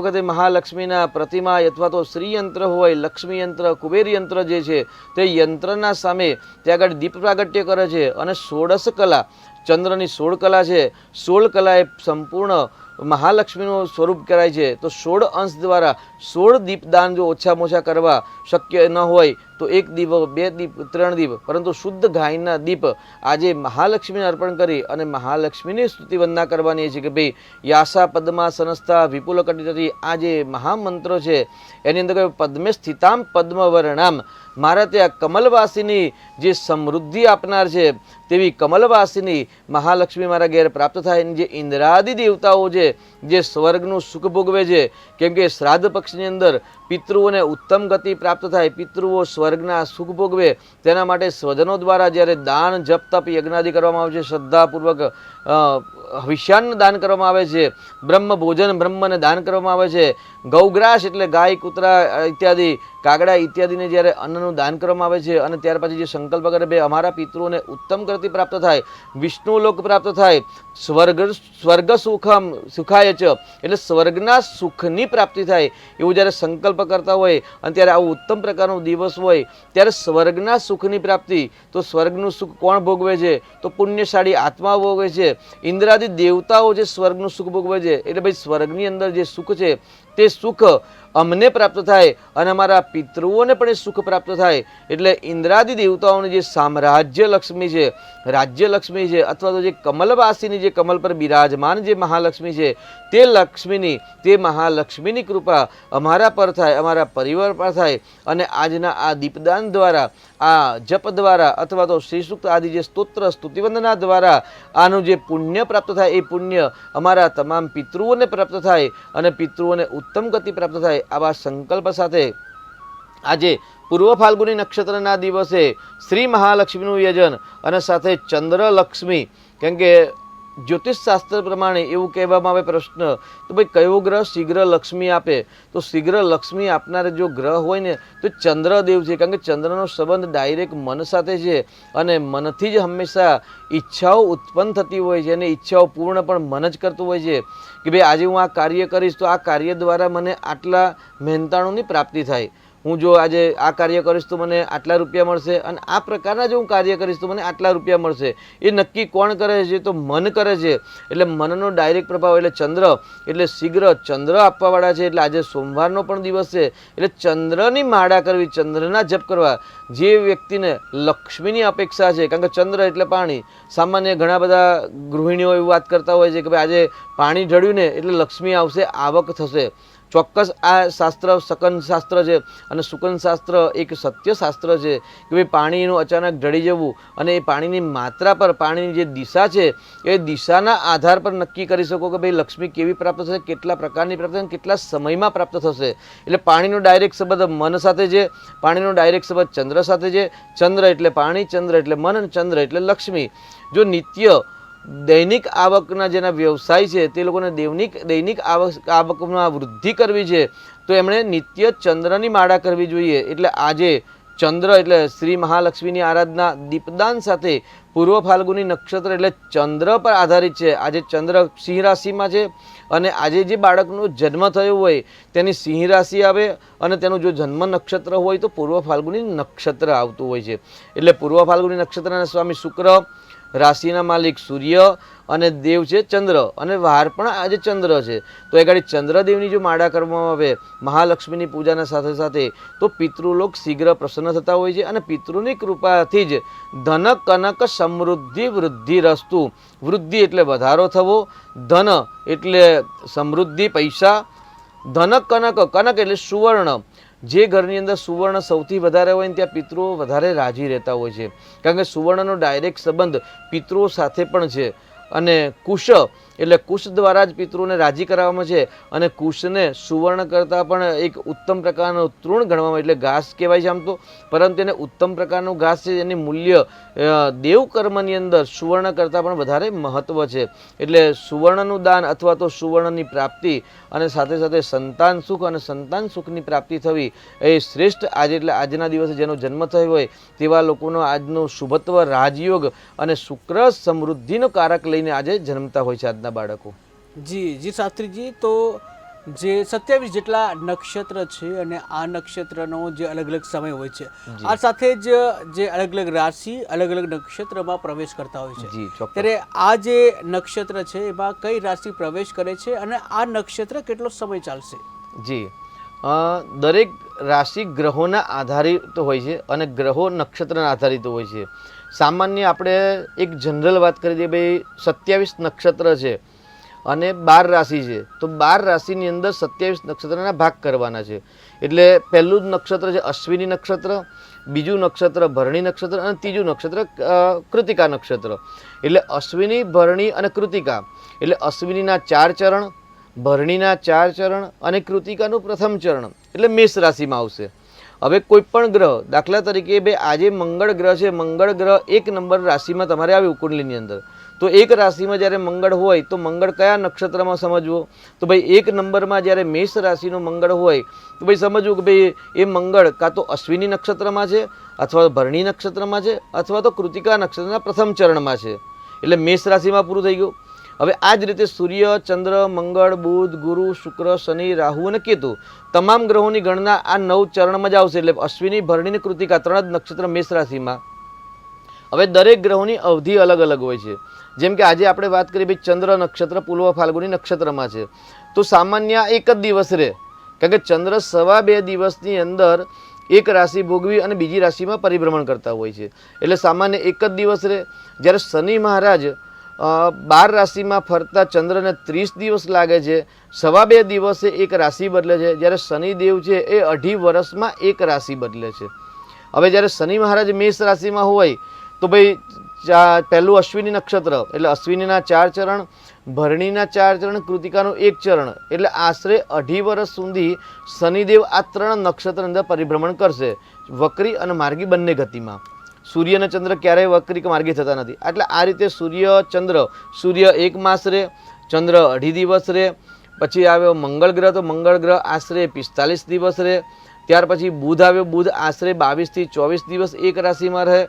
વખતે મહાલક્ષ્મીના પ્રતિમા અથવા તો શ્રી યંત્ર હોય, લક્ષ્મી યંત્ર, કુબેર યંત્ર જે છે તે યંત્રના સામે ત્યાં આગળ દીપ પ્રાગટ્ય કરે છે. અને 16 કલા, ચંદ્રની 16 કલા છે, 16 કલા એ સંપૂર્ણ મહાલક્ષ્મીનું સ્વરૂપ કરાય છે. તો 16 અંશ દ્વારા 16 દીપદાન જો ઓછામાં ઓછા કરવા શક્ય ન હોય તો 1 દીપ, 2 દીપ, 3 દીપ, પરંતુ શુદ્ધ ગાયના દીપ આજે મહાલક્ષ્મીને અર્પણ કરી અને મહાલક્ષ્મીની સ્તુતિ વંદના કરવાની છે કે ભાઈ યાસા પદ્માસનસ્થા વિપુલ કટિતટી, આ જે મહામંત્રો છે એની અંદર કહ્યું પદ્મે સ્થિતામ પદ્મવર્ણામ, મારા ત્યાં કમલવાસીની જે સમૃદ્ધિ આપનાર છે તેવી કમલવાસીની મહાલક્ષ્મી મારા ઘેર પ્રાપ્ત થાય. જે ઇન્દ્રાદિ દેવતાઓ છે જે સ્વર્ગનું સુખ ભોગવે છે, કેમ કે શ્રાદ્ધ પક્ષની અંદર પિતૃઓને ઉત્તમ ગતિ પ્રાપ્ત થાય, પિતૃઓ સ્વર્ગ સ્વર્ગના સુખ ભોગવે તેના માટે સ્વજનો દ્વારા જ્યારે દાન જપ તપ યજ્ઞાદિ કરવામાં આવે છે, શ્રદ્ધાપૂર્વક હવિષ્યાન્ન દાન કરવામાં આવે છે, બ્રહ્મ ભોજન બ્રહ્મને દાન કરવામાં આવે છે, ગૌગ્રાસ એટલે ગાય કૂતરા ઇત્યાદિ કાગડા ઇત્યાદિને જ્યારે અન્નનું દાન કરવામાં આવે છે અને ત્યાર પછી જે સંકલ્પ કરે બે અમારા પિતૃઓને ઉત્તમ ગતિ પ્રાપ્ત થાય, વિષ્ણુ લોક પ્રાપ્ત થાય, સ્વર્ગ સુખાય છે એટલે સ્વર્ગના સુખની પ્રાપ્તિ થાય એવું જ્યારે સંકલ્પ કરતા હોય અને ત્યારે આવું ઉત્તમ પ્રકારનો દિવસ હોય ત્યારે સ્વર્ગના સુખની પ્રાપ્તિ, તો સ્વર્ગનું સુખ કોણ ભોગવે છે? તો પુણ્યશાળી આત્માઓ ભોગવે છે. ઇન્દ્રાદિ દેવતાઓ જે સ્વર્ગનું સુખ ભોગવે છે એટલે ભાઈ સ્વર્ગની અંદર જે સુખ છે તે સુખ અમને પ્રાપ્ત થાય અને અમારા પિતૃઓને પણ એ સુખ પ્રાપ્ત થાય. એટલે ઇન્દ્રાદિ દેવતાઓની જે સામ્રાજ્ય લક્ષ્મી છે, રાજ્ય લક્ષ્મી છે, અથવા તો જે કમલવાસીની જે કમલ પર બિરાજમાન જે મહાલક્ષ્મી છે તે લક્ષ્મીની, તે મહાલક્ષ્મીની કૃપા અમારા પર થાય, અમારા પરિવાર પર થાય અને આજના આ દીપદાન દ્વારા, આ જપ દ્વારા અથવા તો શ્રી સૂક્ત આદિ જે સ્તોત્ર સ્તુતિવંદના દ્વારા આનું જે પુણ્ય પ્રાપ્ત થાય એ પુણ્ય અમારા તમામ પિતૃઓને પ્રાપ્ત થાય અને પિતૃઓને ઉત્તમ ગતિ પ્રાપ્ત થાય. આવા સંકલ્પ સાથે આજે પૂર્વ ફાલ્ગુની નક્ષત્રના દિવસે શ્રી મહાલક્ષ્મીનું યજન અને સાથે ચંદ્રલક્ષ્મી, કેમ કે જ્યોતિષ શાસ્ત્ર પ્રમાણે એવું કહેવામાં આવે પ્રશ્ન તો ભાઈ કયો ગ્રહ શીઘ્ર લક્ષ્મી આપે? તો શીઘ્ર લક્ષ્મી આપનાર જો ગ્રહ હોય ને તો ચંદ્રદેવ છે, કારણ કે ચંદ્રનો સંબંધ ડાયરેક્ટ મન સાથે છે અને મનથી જ હંમેશા ઈચ્છાઓ ઉત્પન્ન થતી હોય છે અને ઈચ્છાઓ પૂર્ણ પણ મન જ કરતું હોય છે કે ભાઈ આજે હું આ કાર્ય કરીશ તો આ કાર્ય દ્વારા મને આટલા મહેનતાણુંની પ્રાપ્તિ થાય, હું જો આજે આ કાર્ય કરીશ તો મને આટલા રૂપિયા મળશે અને આ પ્રકારના જો હું કાર્ય કરીશ તો મને આટલા રૂપિયા મળશે. એ નક્કી કોણ કરે છે? તો મન કરે છે. એટલે મનનો ડાયરેક્ટ પ્રભાવ એટલે ચંદ્ર એટલે શીઘ્ર ચંદ્ર આપવાવાળા છે. એટલે આજે સોમવારનો પણ દિવસ છે એટલે ચંદ્રની માળા કરવી, ચંદ્રના જપ કરવા. જે વ્યક્તિને લક્ષ્મીની અપેક્ષા છે, કારણ કે ચંદ્ર એટલે પાણી, સામાન્ય ઘણા બધા ગૃહિણીઓ એવી વાત કરતા હોય છે કે ભાઈ આજે પાણી ઢળ્યું ને એટલે લક્ષ્મી આવશે, આવક થશે. ચોક્કસ આ શાસ્ત્ર શકન શાસ્ત્ર છે અને શુકન શાસ્ત્ર એક સત્ય શાસ્ત્ર છે કે ભાઈ પાણીનું અચાનક ઢળી જવું અને એ પાણીની માત્રા પર, પાણીની જે દિશા છે એ દિશાના આધાર પર નક્કી કરી શકો કે ભાઈ લક્ષ્મી કેવી પ્રાપ્ત થશે, કેટલા પ્રકારની પ્રાપ્ત થશે, કેટલા સમયમાં પ્રાપ્ત થશે. એટલે પાણીનો ડાયરેક્ટ સંબંધ મન સાથે છે, પાણીનો ડાયરેક્ટ સંબંધ ચંદ્ર સાથે છે. ચંદ્ર એટલે પાણી, ચંદ્ર એટલે મન, ચંદ્ર એટલે લક્ષ્મી. જો નિત્ય દૈનિક આવકના જેના વ્યવસાય છે તે લોકોને દૈનિક આવકમાં વૃદ્ધિ કરવી છે તો એમણે નિત્ય ચંદ્રની માળા કરવી જોઈએ. એટલે આજે ચંદ્ર એટલે શ્રી મહાલક્ષ્મીની આરાધના દીપદાન સાથે પૂર્વ ફાલ્ગુની નક્ષત્ર એટલે ચંદ્ર પર આધારિત છે. આજે ચંદ્ર સિંહ રાશિમાં છે અને આજે જે બાળકનો જન્મ થયો હોય તેની સિંહ રાશિ આવે અને તેનું જો જન્મ નક્ષત્ર હોય તો પૂર્વ ફાલ્ગુની નક્ષત્ર આવતું હોય છે. એટલે પૂર્વ ફાલ્ગુની નક્ષત્રના સ્વામી શુક્ર, રાશિના માલિક સૂર્ય અને દેવ છે ચંદ્ર અને વાર પણ આજે ચંદ્ર છે. તો એ ગાડી ચંદ્રદેવની જો માળા કરવામાં આવે મહાલક્ષ્મીની પૂજાના સાથે સાથે તો પિતૃલોક શીઘ્ર પ્રસન્ન થતા હોય છે અને પિતૃની કૃપાથી જ ધન કનક સમૃદ્ધિ વૃદ્ધિ રસ્તુ. વૃદ્ધિ એટલે વધારો થવો, ધન એટલે સમૃદ્ધિ પૈસા, ધન કનક, કનક એટલે સુવર્ણ. જે ઘરની અંદર સુવર્ણ સૌથી વધારે હોય ને ત્યાં પિતૃઓ વધારે રાજી રહેતા હોય છે, કારણ કે સુવર્ણનો ડાયરેક્ટ સંબંધ પિતૃઓ સાથે પણ છે. અને કુશ એટલે કુશ દ્વારા જ પિતૃઓને રાજી કરાવવામાં છે અને કુશને સુવર્ણ કરતાં પણ એક ઉત્તમ પ્રકારનું તૃણ ગણવામાં, એટલે ઘાસ કહેવાય છે આમ તો, પરંતુ એને ઉત્તમ પ્રકારનું ઘાસ છે. એની મૂલ્ય દેવ કર્મની અંદર સુવર્ણ કરતાં પણ વધારે મહત્વ છે. એટલે સુવર્ણનું દાન અથવા તો સુવર્ણની પ્રાપ્તિ અને સાથે સાથે સંતાન સુખ અને સંતાન સુખની પ્રાપ્તિ થવી એ શ્રેષ્ઠ. આજે એટલે આજના દિવસે જેનો જન્મ થયો હોય તેવા લોકોનો આજનો શુભત્વ રાજયોગ અને શુક્ર સમૃદ્ધિનો કારક લઈને આજે જન્મતા હોય છે આજના બાળકો. જી શાસ્ત્રીજી, તો જે 27 જેટલા નક્ષત્ર છે અને આ નક્ષત્રનો જે અલગ અલગ સમય હોય છે, આ સાથે જ જે અલગ અલગ રાશિ અલગ અલગ નક્ષત્રમાં પ્રવેશ કરતા હોય છે, ત્યારે આ જે નક્ષત્ર છે એમાં કઈ રાશિ પ્રવેશ કરે છે અને આ નક્ષત્ર કેટલો સમય ચાલશે? જી, દરેક રાશિ ગ્રહોના આધારિત હોય છે અને ગ્રહો નક્ષત્રના આધારિત હોય છે. સામાન્ય આપણે એક જનરલ વાત કરી દઈએ, ભાઈ 27 નક્ષત્ર છે અને 12 રાશિ છે તો 12 રાશિની અંદર 27 નક્ષત્રના ભાગ કરવાના છે. એટલે પહેલું જ નક્ષત્ર છે અશ્વિની નક્ષત્ર, બીજું નક્ષત્ર ભરણી નક્ષત્ર અને ત્રીજું નક્ષત્ર કૃતિકા નક્ષત્ર. એટલે અશ્વિની, ભરણી અને કૃતિકા એટલે અશ્વિનીના 4 ચરણ, ભરણીના 4 ચરણ અને કૃતિકાનું પ્રથમ ચરણ એટલે મેષ રાશિમાં આવશે. હવે કોઈ પણ ગ્રહ, દાખલા તરીકે ભાઈ આજે મંગળ ગ્રહ છે, મંગળ ગ્રહ 1 નંબર રાશિમાં તમારે આવ્યું કુંડલીની અંદર, તો એક રાશિમાં જ્યારે મંગળ હોય તો મંગળ કયા નક્ષત્રમાં સમજવો? તો ભાઈ 1 નંબરમાં જ્યારે મેષ રાશિનો મંગળ હોય તો ભાઈ સમજવું કે ભાઈ એ મંગળ કાં તો અશ્વિની નક્ષત્રમાં છે, અથવા તો ભરણી નક્ષત્રમાં છે, અથવા તો કૃતિકા નક્ષત્રના પ્રથમ ચરણમાં છે. એટલે મેષ રાશિમાં પૂરું થઈ ગયું. હવે આ જ રીતે સૂર્ય, ચંદ્ર, મંગળ, બુધ, ગુરુ, શુક્ર, શનિ, રાહુ અને કેતુ તમામ ગ્રહોની ગણના આ 9 ચરણમાં જ આવશે. એટલે અશ્વિની, ભરણી અને કૃતિકા 3 જ નક્ષત્ર મેષ રાશિમાં. હવે દરેક ગ્રહોની અવધિ અલગ અલગ હોય છે. જેમ કે આજે આપણે વાત કરીએ ભાઈ ચંદ્ર નક્ષત્ર પૂર્વ ફાલ્ગુની નક્ષત્રમાં છે, તો સામાન્ય એક જ દિવસ રહે, કારણ કે ચંદ્ર 2.5 દિવસની અંદર એક રાશિ ભોગવી અને બીજી રાશિમાં પરિભ્રમણ કરતા હોય છે. એટલે સામાન્ય એક જ દિવસ રહે. જ્યારે શનિ મહારાજ 12 રાશિમાં ફરતા ચંદ્રને 30 દિવસ લાગે છે, 2.5 દિવસે એક રાશિ બદલે છે. જ્યારે શનિદેવ છે એ 2.5 વર્ષમાં એક રાશિ બદલે છે. હવે જ્યારે શનિ મહારાજ મેષ રાશિમાં હોય તો ભાઈ પહેલું અશ્વિની નક્ષત્ર એટલે અશ્વિનીના 4 ચરણ, ભરણીના 4 ચરણ, કૃતિકાનું 1 ચરણ, એટલે આશરે 2.5 વર્ષ સુધી શનિદેવ આ 3 નક્ષત્ર અંદર પરિભ્રમણ કરશે, વક્રી અને માર્ગી બંને ગતિમાં. સૂર્ય અને ચંદ્ર ક્યારેય વક્રી કે માર્ગી થતા નથી. એટલે આ રીતે સૂર્ય, ચંદ્ર, સૂર્ય 1 માસ રહે, ચંદ્ર 2.5 દિવસ રહે. પછી આવ્યો મંગળ ગ્રહ, તો મંગળ ગ્રહ આશરે 45 દિવસ રહે. ત્યાર પછી બુધ આવ્યો, બુધ આશરે 22 થી 24 દિવસ એક રાશિમાં રહે.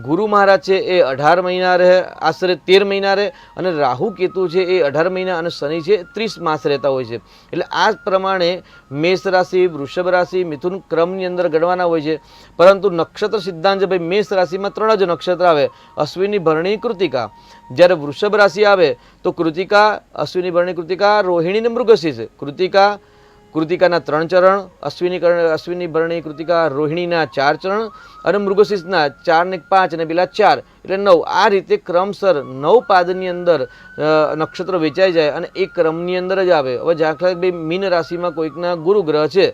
ગુરુ મહારાજ છે એ 18 મહિના રહે, આશરે 13 મહિના રહે. અને રાહુ કેતુ છે એ 18 મહિના અને શનિ છે 30 માસ રહેતા હોય છે. એટલે આ પ્રમાણે મેષ રાશિ, વૃષભ રાશિ, મિથુન ક્રમની અંદર ગણવાના હોય છે. પરંતુ નક્ષત્ર સિદ્ધાંત ભાઈ મેષ રાશિમાં 3 જ નક્ષત્ર આવે, અશ્વિની, ભરણી, કૃતિકા. જ્યારે વૃષભ રાશિ આવે તો કૃતિકા, અશ્વિની, ભરણી, કૃતિકા, રોહિણી અને મૃગશીર્ષ. કૃતિકાના 3 ચરણ, અશ્વિની, ભરણી, કૃતિકા, રોહિણીના 4 ચરણ અને મૃગશીર્ષના 4 ને 5 અને પેલા 4 એટલે 9. આ રીતે ક્રમસર 9 પાદની અંદર નક્ષત્રો વેચાઈ જાય અને એ ક્રમની અંદર જ આવે. હવે દાખલા ભાઈ મીન રાશિમાં કોઈકના ગુરુ ગ્રહ છે,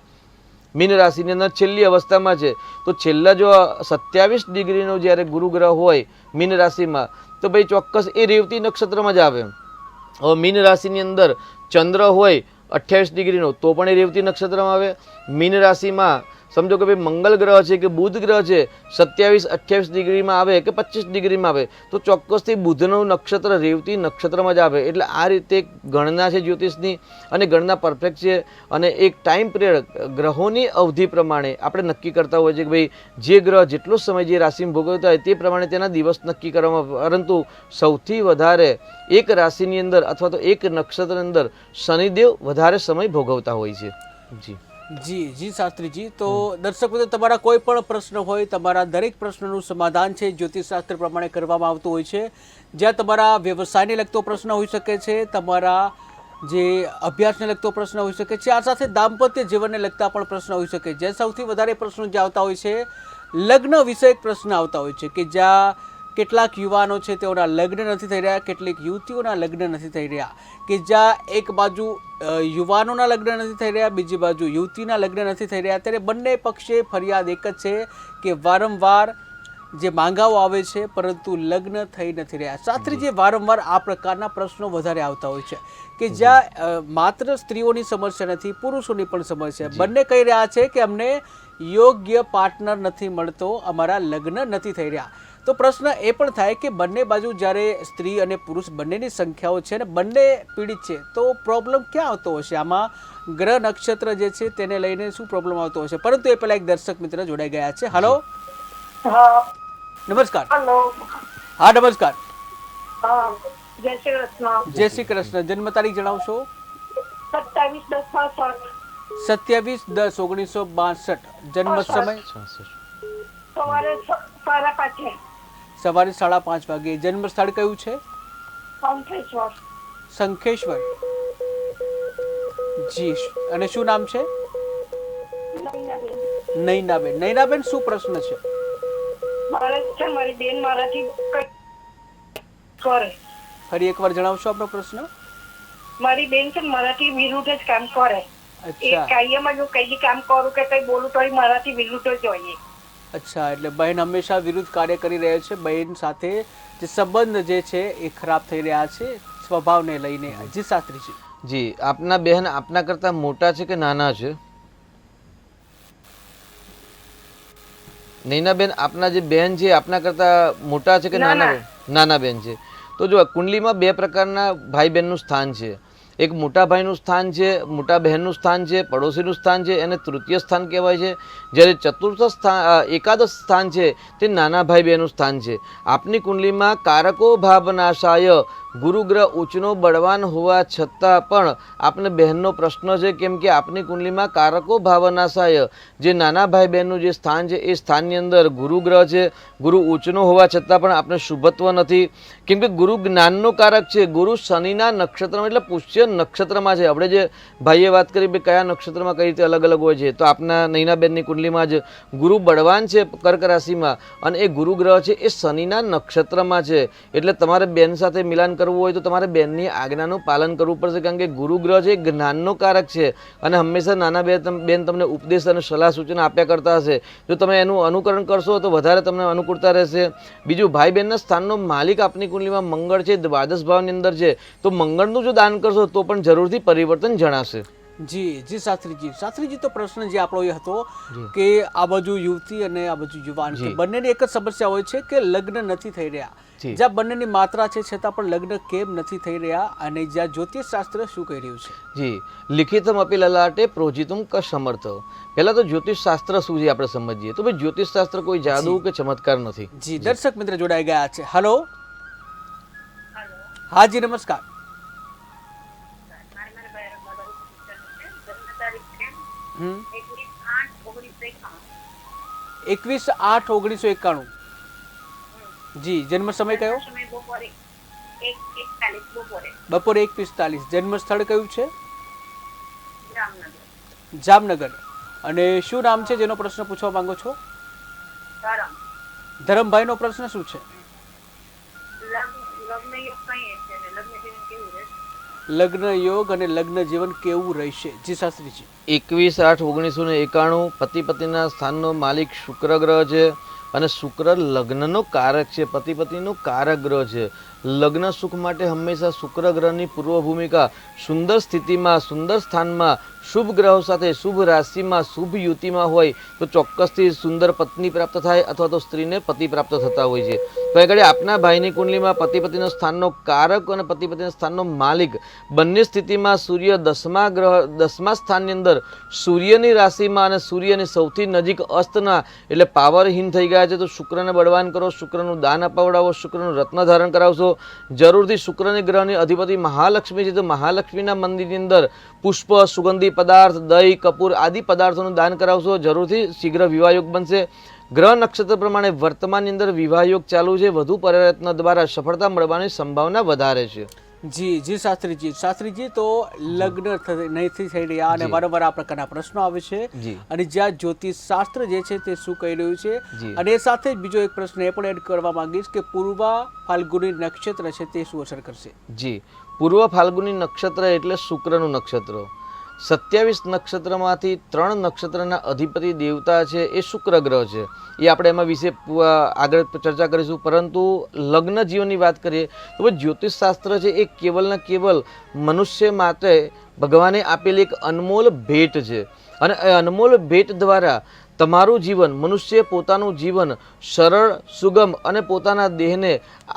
મીન રાશિની અંદર છેલ્લી અવસ્થામાં છે, તો છેલ્લા જો 27 ડિગ્રીનો જ્યારે ગુરુ ગ્રહ હોય મીન રાશિમાં તો ભાઈ ચોક્કસ એ રેવતી નક્ષત્રમાં જ આવે. હવે મીન રાશિની અંદર ચંદ્ર હોય 28 ડિગ્રીનો તો પણ એ રેવતી નક્ષત્રમાં આવે. મીન રાશિમાં સમજો કે ભાઈ મંગળ ગ્રહ છે કે બુધ ગ્રહ છે 27-28 ડિગ્રીમાં આવે કે 25 ડિગ્રીમાં આવે તો ચોક્કસથી બુધનું નક્ષત્ર રેવતી નક્ષત્રમાં જ આવે. એટલે આ રીતે ગણના છે જ્યોતિષની અને ગણના પરફેક્ટ છે. અને એક ટાઈમ પિરિયડ ગ્રહોની અવધિ પ્રમાણે આપણે નક્કી કરતા હોય છે કે ભાઈ જે ગ્રહ જેટલો સમય જે રાશિમાં ભોગવતા હોય તે પ્રમાણે તેના દિવસ નક્કી કરવામાં. પરંતુ સૌથી વધારે એક રાશિની અંદર અથવા તો એક નક્ષત્રની અંદર શનિદેવ વધારે સમય ભોગવતા હોય છે. જી શાસ્ત્રીજી, તો દર્શક મિત્રો તમારા કોઈ પણ પ્રશ્ન હોય, તમારા દરેક પ્રશ્નનું સમાધાન છે જ્યોતિષશાસ્ત્ર પ્રમાણે કરવામાં આવતું હોય છે. જ્યાં તમારા વ્યવસાયને લગતો પ્રશ્ન હોઈ શકે છે, તમારા જે અભ્યાસને લગતો પ્રશ્ન હોઈ શકે છે, આ સાથે દાંપત્ય જીવનને લગતા પણ પ્રશ્ન હોઈ શકે. જે સૌથી વધારે પ્રશ્નો જે આવતા હોય છે લગ્ન વિષયક પ્રશ્ન આવતા હોય છે, કે જ્યાં કેટલાક યુવાનો છે તેઓના લગ્ન નથી થઈ રહ્યા, કેટલીક યુવતીઓના લગ્ન નથી થઈ રહ્યા, કે જ્યાં એક બાજુ યુવાનોના લગ્ન નથી થઈ રહ્યા, બીજી બાજુ યુવતીના લગ્ન નથી થઈ રહ્યા. ત્યારે બંને પક્ષે ફરિયાદ એક જ છે કે વારંવાર જે માંગાઓ આવે છે પરંતુ લગ્ન થઈ નથી રહ્યા. શાસ્ત્રીજી, વારંવાર આ પ્રકારના પ્રશ્નો વધારે આવતા હોય છે કે જ્યાં માત્ર સ્ત્રીઓની સમસ્યા નથી, પુરુષોની પણ સમસ્યા. બંને કહી રહ્યા છે કે અમને યોગ્ય પાર્ટનર નથી મળતો, અમારા લગ્ન નથી થઈ રહ્યા. તો પ્રશ્ન એ પણ થાય કે બંને બાજુ જ્યારે સ્ત્રી અને પુરુષ બંનેની સંખ્યાઓ છે અને બંને પીડિત છે, તો પ્રોબ્લેમ ક્યાં આવતો હશે? આમાં ગ્રહ નક્ષત્ર જે છે તેને લઈને શું પ્રોબ્લેમ આવતો હશે? પરંતુ એ પહેલા એક દર્શક મિત્ર જોડાઈ ગયા છે. હેલો, હા, નમસ્કાર. હેલો, હા નમસ્કાર. હા, જય શ્રી કૃષ્ણ. જય શ્રી કૃષ્ણ. જન્મ તારીખ જણાવશો? 27/10/62. 27/10/1962. જન્મ સમય? સવારે 5:30. સવારે 5:30 વાગે. જન્મ સ્થળ કયું છે? શંખેશ્વર. શંખેશ્વર. જી, અને શું નામ છે? નૈનાબેન. નૈનાબેન, શું પ્રશ્ન છે? મારે છે મારી બેન મારાથી કરે. ફરી એકવાર જણાવશો આપનો પ્રશ્ન? મારી બેન છે મારાથી વિરુદ્ધ જ કામ કરે. અચ્છા. કાયમ જો કઈ કામ કરું કે કઈ બોલું તો મારાથી વિરુદ્ધ જ જોઈએ. અચ્છા, એટલે બહેન હંમેશા વિરુદ્ધ કાર્ય કરી રહ્યા છે. બહેન સાથે જે સંબંધ જે છે એ ખરાબ થઈ રહ્યા છે સ્વભાવને લઈને. જી શાસ્ત્રીજી. જી, આપના બહેન આપના કરતાં મોટા છે કે નાના છે? નૈનાબેન, આપના જે બેન છે આપના કરતા મોટા છે કે નાના? નાના બેન છે. તો જો કુંડલીમાં બે પ્રકારના ભાઈ બહેનનું સ્થાન છે. એક મોટા ભાઈનું સ્થાન છે, મોટા બહેનનું સ્થાન છે, પડોશીનું સ્થાન છે, એને તૃતીય સ્થાન કહેવાય છે. જ્યારે ચતુર્થ સ્થાન, એકાદશ સ્થાન છે તે નાના ભાઈ બહેનનું સ્થાન છે. આપની કુંડલીમાં કારકો ભાવનાશાય ગુરુ ગ્રહ ઉચ્ચનો બળવાન હોવા છતાં પણ આપને બહેનનો પ્રશ્ન છે, કેમ કે આપની કુંડલીમાં કારકો ભાવનાશાય જે નાના ભાઈ બહેનનું જે સ્થાન છે એ સ્થાનની અંદર ગુરુ ગ્રહ છે. ગુરુ ઉચ્ચનો હોવા છતાં પણ આપને શુભત્વ નથી, કેમ કે ગુરુ જ્ઞાનનો કારક છે. ગુરુ શનિના નક્ષત્રમાં એટલે પુષ્ય નક્ષત્રમાં છે. આપણે જે ભાઈએ વાત કરી કે કયા નક્ષત્રમાં કઈ રીતે અલગ અલગ હોય છે, તો આપના નૈનાબેનની કુંડલીમાં જ ગુરુ બળવાન છે કર્ક રાશિમાં, અને એ ગુરુ ગ્રહ છે એ શનિના નક્ષત્રમાં છે. એટલે તમારે બેન સાથે મિલાન કરવું હોય તો તમારે બેનની આજ્ઞાનું પાલન કરવું પડશે, કારણ કે ગુરુ ગ્રહ છે જ્ઞાનનો કારક છે અને હંમેશા નાના બેન તમને ઉપદેશ અને સલાહ સૂચના આપ્યા કરતા હશે. જો તમે એનું અનુકરણ કરશો તો વધારે તમને અનુકૂળતા રહેશે. બીજું, ભાઈ બહેનના સ્થાનનો માલિક આપની કુંડલીમાં મંગળ છે, દ્વાદશ ભાવની અંદર છે, તો મંગળનું જો દાન કરશો તો પણ જરૂરથી પરિવર્તન જણાશે. જી જી શાસ્ત્રીજી. શાસ્ત્રીજી, તો પ્રશ્ન જે આપણો એ હતો કે આ બાજુ યુવતી અને આ બાજુ યુવાન, કે બંનેની એક જ સમસ્યા હોય છે કે લગ્ન નથી થઈ રહ્યા. જ્યાં બંનેની માત્રા છે છતાં પણ લગ્ન કેમ નથી થઈ રહ્યા, અને જ્યાં જ્યોતિષ શાસ્ત્ર શું કહી રહ્યું છે? જી, લિખિતમ અપી લલાટે પ્રોજિતુમ ક સમર્થ. પહેલા તો જ્યોતિષ શાસ્ત્ર શું છે આપણે સમજીએ. તો ભાઈ, જ્યોતિષ શાસ્ત્ર કોઈ જાદુ કે ચમત્કાર નથી. જી, દર્શક મિત્ર જોડાઈ ગયા છે. હલો. હા જી, નમસ્કાર. 21/8/1991. જી, જન્મ સમય કયો? બપોરે 1:45. જન્મ સ્થળ કયું છે? જામનગર. અને શું નામ છે જેનો પ્રશ્ન પૂછવા માંગો છો? ધરમભાઈ નો પ્રશ્ન શું છે? લગ્ન યોગ અને લગ્ન જીવન કેવું રહેશે? જી શાસ્ત્રીજી. 21/8/1991 પતિ પત્નીના સ્થાનનો માલિક શુક્ર ગ્રહ છે, અને શુક્ર લગ્નનો કારક છે, પતિ પત્નીનો કારક ગ્રહ છે. લગ્ન સુખ માટે હંમેશા શુક્ર ગ્રહની પૂર્વ ભૂમિકા સુંદર સ્થિતિમાં, સુંદર સ્થાનમાં, શુભ ગ્રહો સાથે શુભ રાશિમાં, શુભ યુતિમાં હોય તો ચોક્કસથી સુંદર પત્ની પ્રાપ્ત થાય અથવા તો સ્ત્રીને પતિ પ્રાપ્ત થતા હોય છે. તો આગળ આપના ભાઈની કુંડલીમાં પતિ પત્નીના સ્થાનનો કારક અને પતિ પત્નીના સ્થાનનો માલિક બંને સ્થિતિમાં સૂર્ય દસમા સ્થાનની અંદર સૂર્યની રાશિમાં અને સૂર્યની સૌથી નજીક અસ્તના એટલે પાવરહીન થઈ ગયા છે. તો શુક્રને બળવાન કરો, શુક્રનું દાન અપાવડાવો, શુક્રનું રત્ન ધારણ કરાવશો. જરૂરથી શુક્રની ગ્રહની અધિપતિ મહાલક્ષ્મી છે, તો મહાલક્ષ્મીના મંદિરની અંદર પુષ્પ, સુગંધી પદાર્થ, દહીં, કપૂર આદિ પદાર્થોનું દાન કરાવશો. જરૂરથી શીઘ્ર વિવાહયોગ બનશે. ગ્રહ નક્ષત્ર પ્રમાણે વર્તમાનની અંદર વિવાહયોગ ચાલુ છે. વધુ પ્રયત્ન દ્વારા સફળતા મળવાની સંભાવના વધારે છે. જી જી શાસ્ત્રીજી. શાસ્ત્રીજી, તો લગ્ન નહીં થઈ રહ્યા અને વારંવાર આ પ્રકારના પ્રશ્નો આવે છે, અને જ્યાં જ્યોતિષ શાસ્ત્ર જે છે તે શું કહી રહ્યું છે, અને એ સાથે જ બીજો એક પ્રશ્ન એ પણ એડ કરવા માંગીશ કે પૂર્વ ફાલ્ગુની નક્ષત્ર છે તે શું અસર કરશે? જી, પૂર્વ ફાલ્ગુની નક્ષત્ર એટલે શુક્રનું નક્ષત્ર. 27 નક્ષત્રમાંથી 3 નક્ષત્રના અધિપતિ દેવતા છે એ શુક્ર ગ્રહ છે. એ આપણે એમાં વિશે આગળ ચર્ચા કરીશું. પરંતુ લગ્ન જીવનની વાત કરીએ તો જ્યોતિષ શાસ્ત્ર છે એ કેવલ ને કેવલ મનુષ્ય માટે ભગવાને આપેલી એક અનમોલ ભેટ છે, અને એ અનમોલ ભેટ દ્વારા તમારું જીવન, મનુષ્ય પોતાનું જીવન સરળ, સુગમ અને પોતાના દેહને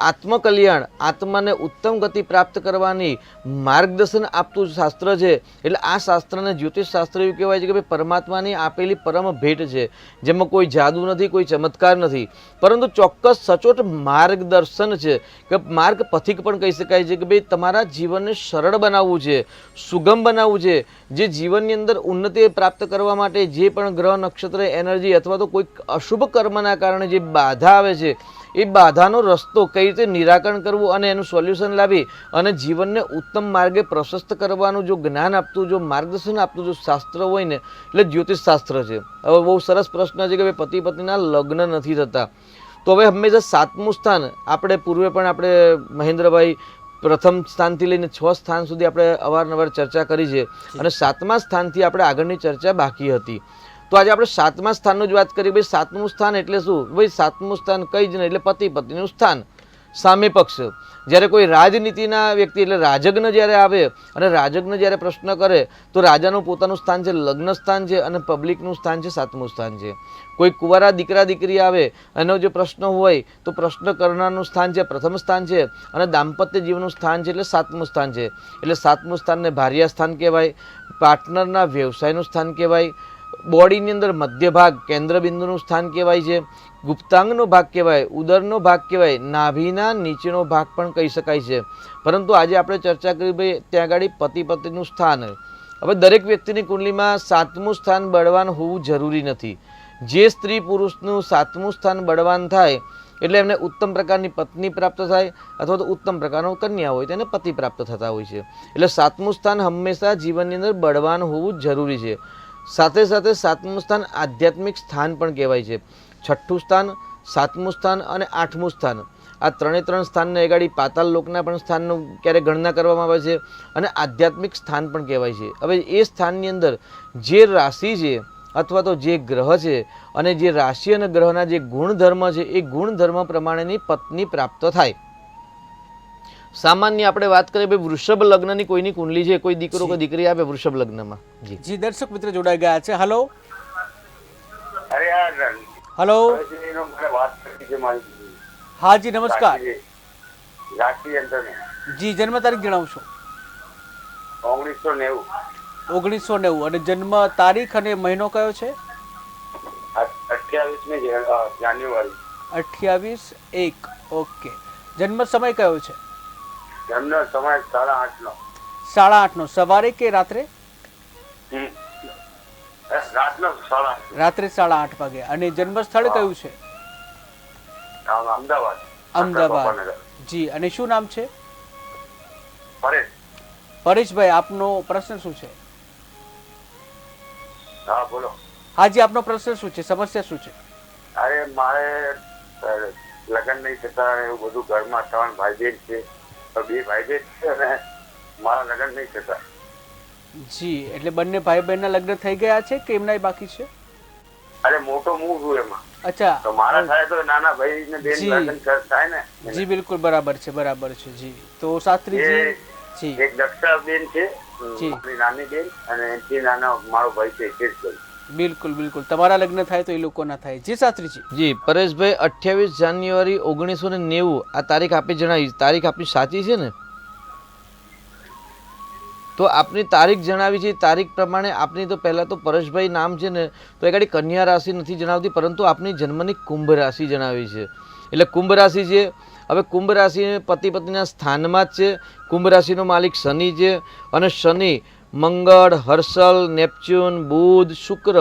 આત્મકલ્યાણ, આત્માને ઉત્તમ ગતિ પ્રાપ્ત કરવાની માર્ગદર્શન આપતું શાસ્ત્ર છે. એટલે આ શાસ્ત્રને જ્યોતિષ શાસ્ત્ર એવું કહેવાય છે કે ભાઈ પરમાત્માની આપેલી પરમ ભેટ છે, જેમાં કોઈ જાદુ નથી, કોઈ ચમત્કાર નથી, પરંતુ ચોક્કસ સચોટ માર્ગદર્શન છે, કે માર્ગ પથિક પણ કહી શકાય છે. કે ભાઈ તમારા જીવનને સરળ બનાવવું છે, સુગમ બનાવવું છે. જે જીવનની અંદર ઉન્નતિ પ્રાપ્ત કરવા માટે જે પણ ગ્રહ નક્ષત્ર એનર્જી અથવા તો કોઈ અશુભ કર્મના કારણે જે બાધા આવે છે એ બાધાનો રસ્તો કઈ રીતે નિરાકરણ કરવું અને એનું સોલ્યુશન લાવી અને જીવનને ઉત્તમ માર્ગે પ્રશસ્ત કરવાનું જો જ્ઞાન આપતું, જો માર્ગદર્શન આપતું જો શાસ્ત્ર હોય ને એટલે જ્યોતિષ શાસ્ત્ર છે. હવે બહુ સરસ પ્રશ્ન છે કે ભાઈ પતિ પત્નીના લગ્ન નથી થતા. તો હવે હંમેશા 7મું સ્થાન આપણે પૂર્વે પણ આપણે મહેન્દ્રભાઈ પ્રથમ સ્થાનથી લઈને 6 સ્થાન સુધી આપણે અવારનવાર ચર્ચા કરી છે, અને 7મા સ્થાનથી આપણે આગળની ચર્ચા બાકી હતી. તો આજે આપણે 7મા સ્થાનનું જ વાત કરીએ. ભાઈ 7મું સ્થાન એટલે શું? ભાઈ 7મું સ્થાન કઈ જ નહીં, એટલે પતિ પત્નીનું સ્થાન. સામે પક્ષ. જ્યારે કોઈ રાજનીતિના વ્યક્તિ એટલે રાજજ્ઞ જ્યારે આવે અને રાજજ્ઞ જ્યારે પ્રશ્ન કરે તો રાજાનું પોતાનું સ્થાન છે લગ્ન સ્થાન છે અને પબ્લિકનું સ્થાન છે સાતમું સ્થાન છે. કોઈ કુંવારા દીકરા દીકરી આવે એનો જે પ્રશ્ન હોય તો પ્રશ્ન કરનારનું સ્થાન છે પ્રથમ સ્થાન છે અને દાંપત્ય જીવનનું સ્થાન છે એટલે સાતમું સ્થાન છે. એટલે સાતમું સ્થાનને ભાર્યા સ્થાન કહેવાય, પાર્ટનરના વ્યવસાયનું સ્થાન કહેવાય, બોડીની અંદર મધ્ય ભાગ કેન્દ્રબિંદુનું સ્થાન કહેવાય છે, ગુપ્તાંગનો ભાગ કહેવાય, ઉદરનો ભાગ કહેવાય, નાભીના નીચેનો ભાગ પણ કહી શકાય છે. પરંતુ આજે આપણે ચર્ચા કરી ભાઈ ત્યાં આગળ પતિ પત્નીનું સ્થાન. હવે દરેક વ્યક્તિની કુંડલીમાં સાતમું સ્થાન બળવાન હોવું જરૂરી નથી. જે સ્ત્રી પુરુષનું સાતમું સ્થાન બળવાન થાય એટલે એમને ઉત્તમ પ્રકારની પત્ની પ્રાપ્ત થાય અથવા તો ઉત્તમ પ્રકારનો કન્યા હોય તેને પતિ પ્રાપ્ત થતા હોય છે. એટલે સાતમું સ્થાન હંમેશા જીવનની અંદર બળવાન હોવું જરૂરી છે. સાથે સાથે સાતમું સ્થાન આધ્યાત્મિક સ્થાન પણ કહેવાય છે. છઠ્ઠું સ્થાન, સાતમું સ્થાન અને આઠમું સ્થાન આ ત્રણ સ્થાનને એગાડી પાતાળ લોકના પણ સ્થાનનું ક્યારેક ગણના કરવામાં આવે છે અને આધ્યાત્મિક સ્થાન પણ કહેવાય છે. હવે એ સ્થાનની અંદર જે રાશિ છે અથવા તો જે ગ્રહ છે અને જે રાશિ અને ગ્રહના જે ગુણધર્મ છે એ ગુણધર્મ પ્રમાણેની પત્ની પ્રાપ્ત થાય. સામાન્ય આપણે વાત કરીએ ભાઈ વૃષભ લગ્નની કોઈની કુંડલી છે, કોઈ દીકરો કોઈ દીકરી આવે વૃષભ લગ્નમાં. જી દર્શક મિત્ર જોડાઈ ગયા છે. હલો અરે યાર હલો એનો મને વાત કરી છે મારી હા જી નમસ્કાર. રાશિ અંતરની જી જન્મ તારીખ જણાવશો? 1990 1990 અને જન્મ તારીખ અને મહિનો કયો છે? 28મી જાન્યુઆરી 28/1. ઓકે. જન્મ સમય કયો છે? જન્મ સમય 8:30 8:30 સવારે કે રાત્રે? રાતનો 8:30 રાત્રે 8:30 વાગે. અને જન્મ સ્થળ કયું છે? અમદાવાદ. અમદાવાદ. જી અને શું નામ છે? પરેશ. પરેશભાઈ આપનો પ્રશ્ન શું છે? હા બોલો. હાજી આપનો પ્રશ્ન શું છે? સમસ્યા શું છે? અરે મારે લગ્ન નહીં થતા એવું બધું ઘરમાં 3 ભાઈ બહેન છે, 2 ભાઈ બહેન છે અને મારા લગ્ન નહીં થતા. જી એટલે બંને ભાઈ બહેનના લગ્ન થઈ ગયા છે કે એમના બાકી છે? અરે મોટો હું છું એમાં. અચ્છા તો મારા થાય તો નાના ભાઈ ને બેન લગ્ન થાય ને. જી બિલકુલ બરાબર છે જી. તો શાસ્ત્રીજી જી એક દક્ષા બેન છે જી. મારી નાની બેન અને એનથી નાના મારો ભાઈ છે હિતેશભાઈ. બિલકુલ તમારા લગ્ન થાય તો એ લોકો ના થાય. જી શાસ્ત્રીજી. જી પરેશભાઈ 28 જાન્યુઆરી 1990 આ તારીખ આપી જણાવી. તારીખ આપની સાચી છે ને? તો આપની તારીખ જણાવી છે તારીખ પ્રમાણે આપની તો પહેલાં તો પરેશભાઈ નામ છે ને તો એ ગાડી કન્યા રાશિ નથી જણાવતી પરંતુ આપની જન્મની કુંભ રાશિ જણાવી છે. એટલે કુંભ રાશિ છે. હવે કુંભ રાશિ પતિ પત્નીના સ્થાનમાં જ છે. કુંભ રાશિનો માલિક શનિ છે અને શનિ મંગળ, હર્ષલ, નેપચ્યુન, બુધ, શુક્ર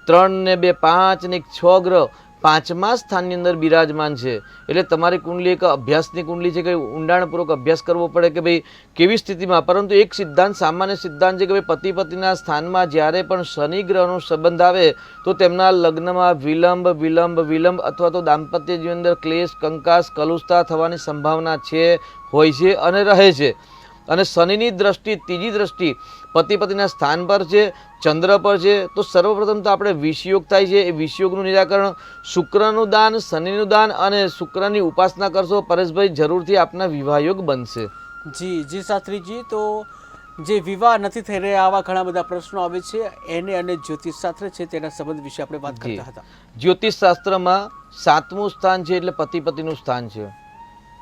3 ને 2 5 ને 6 ગ્રહ 5મા સ્થાનની અંદર બિરાજમાન છે. એટલે તમારી કુંડલી એક અભ્યાસની કુંડલી છે કે ઊંડાણપૂર્વક અભ્યાસ કરવો પડે કે ભાઈ કેવી સ્થિતિમાં. પરંતુ એક સિદ્ધાંત સામાન્ય સિદ્ધાંત છે કે ભાઈ પતિ પત્નીના સ્થાનમાં જ્યારે પણ શનિ ગ્રહનો સંબંધ આવે તો તેમના લગ્નમાં વિલંબ અથવા તો દાંપત્ય જીવન અંદર ક્લેશ, કંકાસ, કલુષતા થવાની સંભાવના છે, હોય છે અને રહે છે. અને શનિની દ્રષ્ટિ, ત્રીજી દ્રષ્ટિ પતિ પત્નીના સ્થાન પર છે, ચંદ્ર પર છે. તો સર્વપ્રથમ તો આપણે વિષયોગ થાય છે. એ વિષયોગનું નિરાકરણ શુક્રનું દાન, શનિનું દાન અને શુક્રની ઉપાસના કરશો પરેશભાઈ જરૂરથી આપના વિવાહયોગ બનશે. જી શાસ્ત્રીજી. તો જે વિવાહ નથી થઈ રહ્યા આવા ઘણા બધા પ્રશ્નો આવે છે એને અને જ્યોતિષ શાસ્ત્ર છે તેના સંબંધ વિશે આપણે વાત કરતા હતા. જ્યોતિષ શાસ્ત્રમાં 7મું સ્થાન છે એટલે પતિ પત્નીનું સ્થાન છે.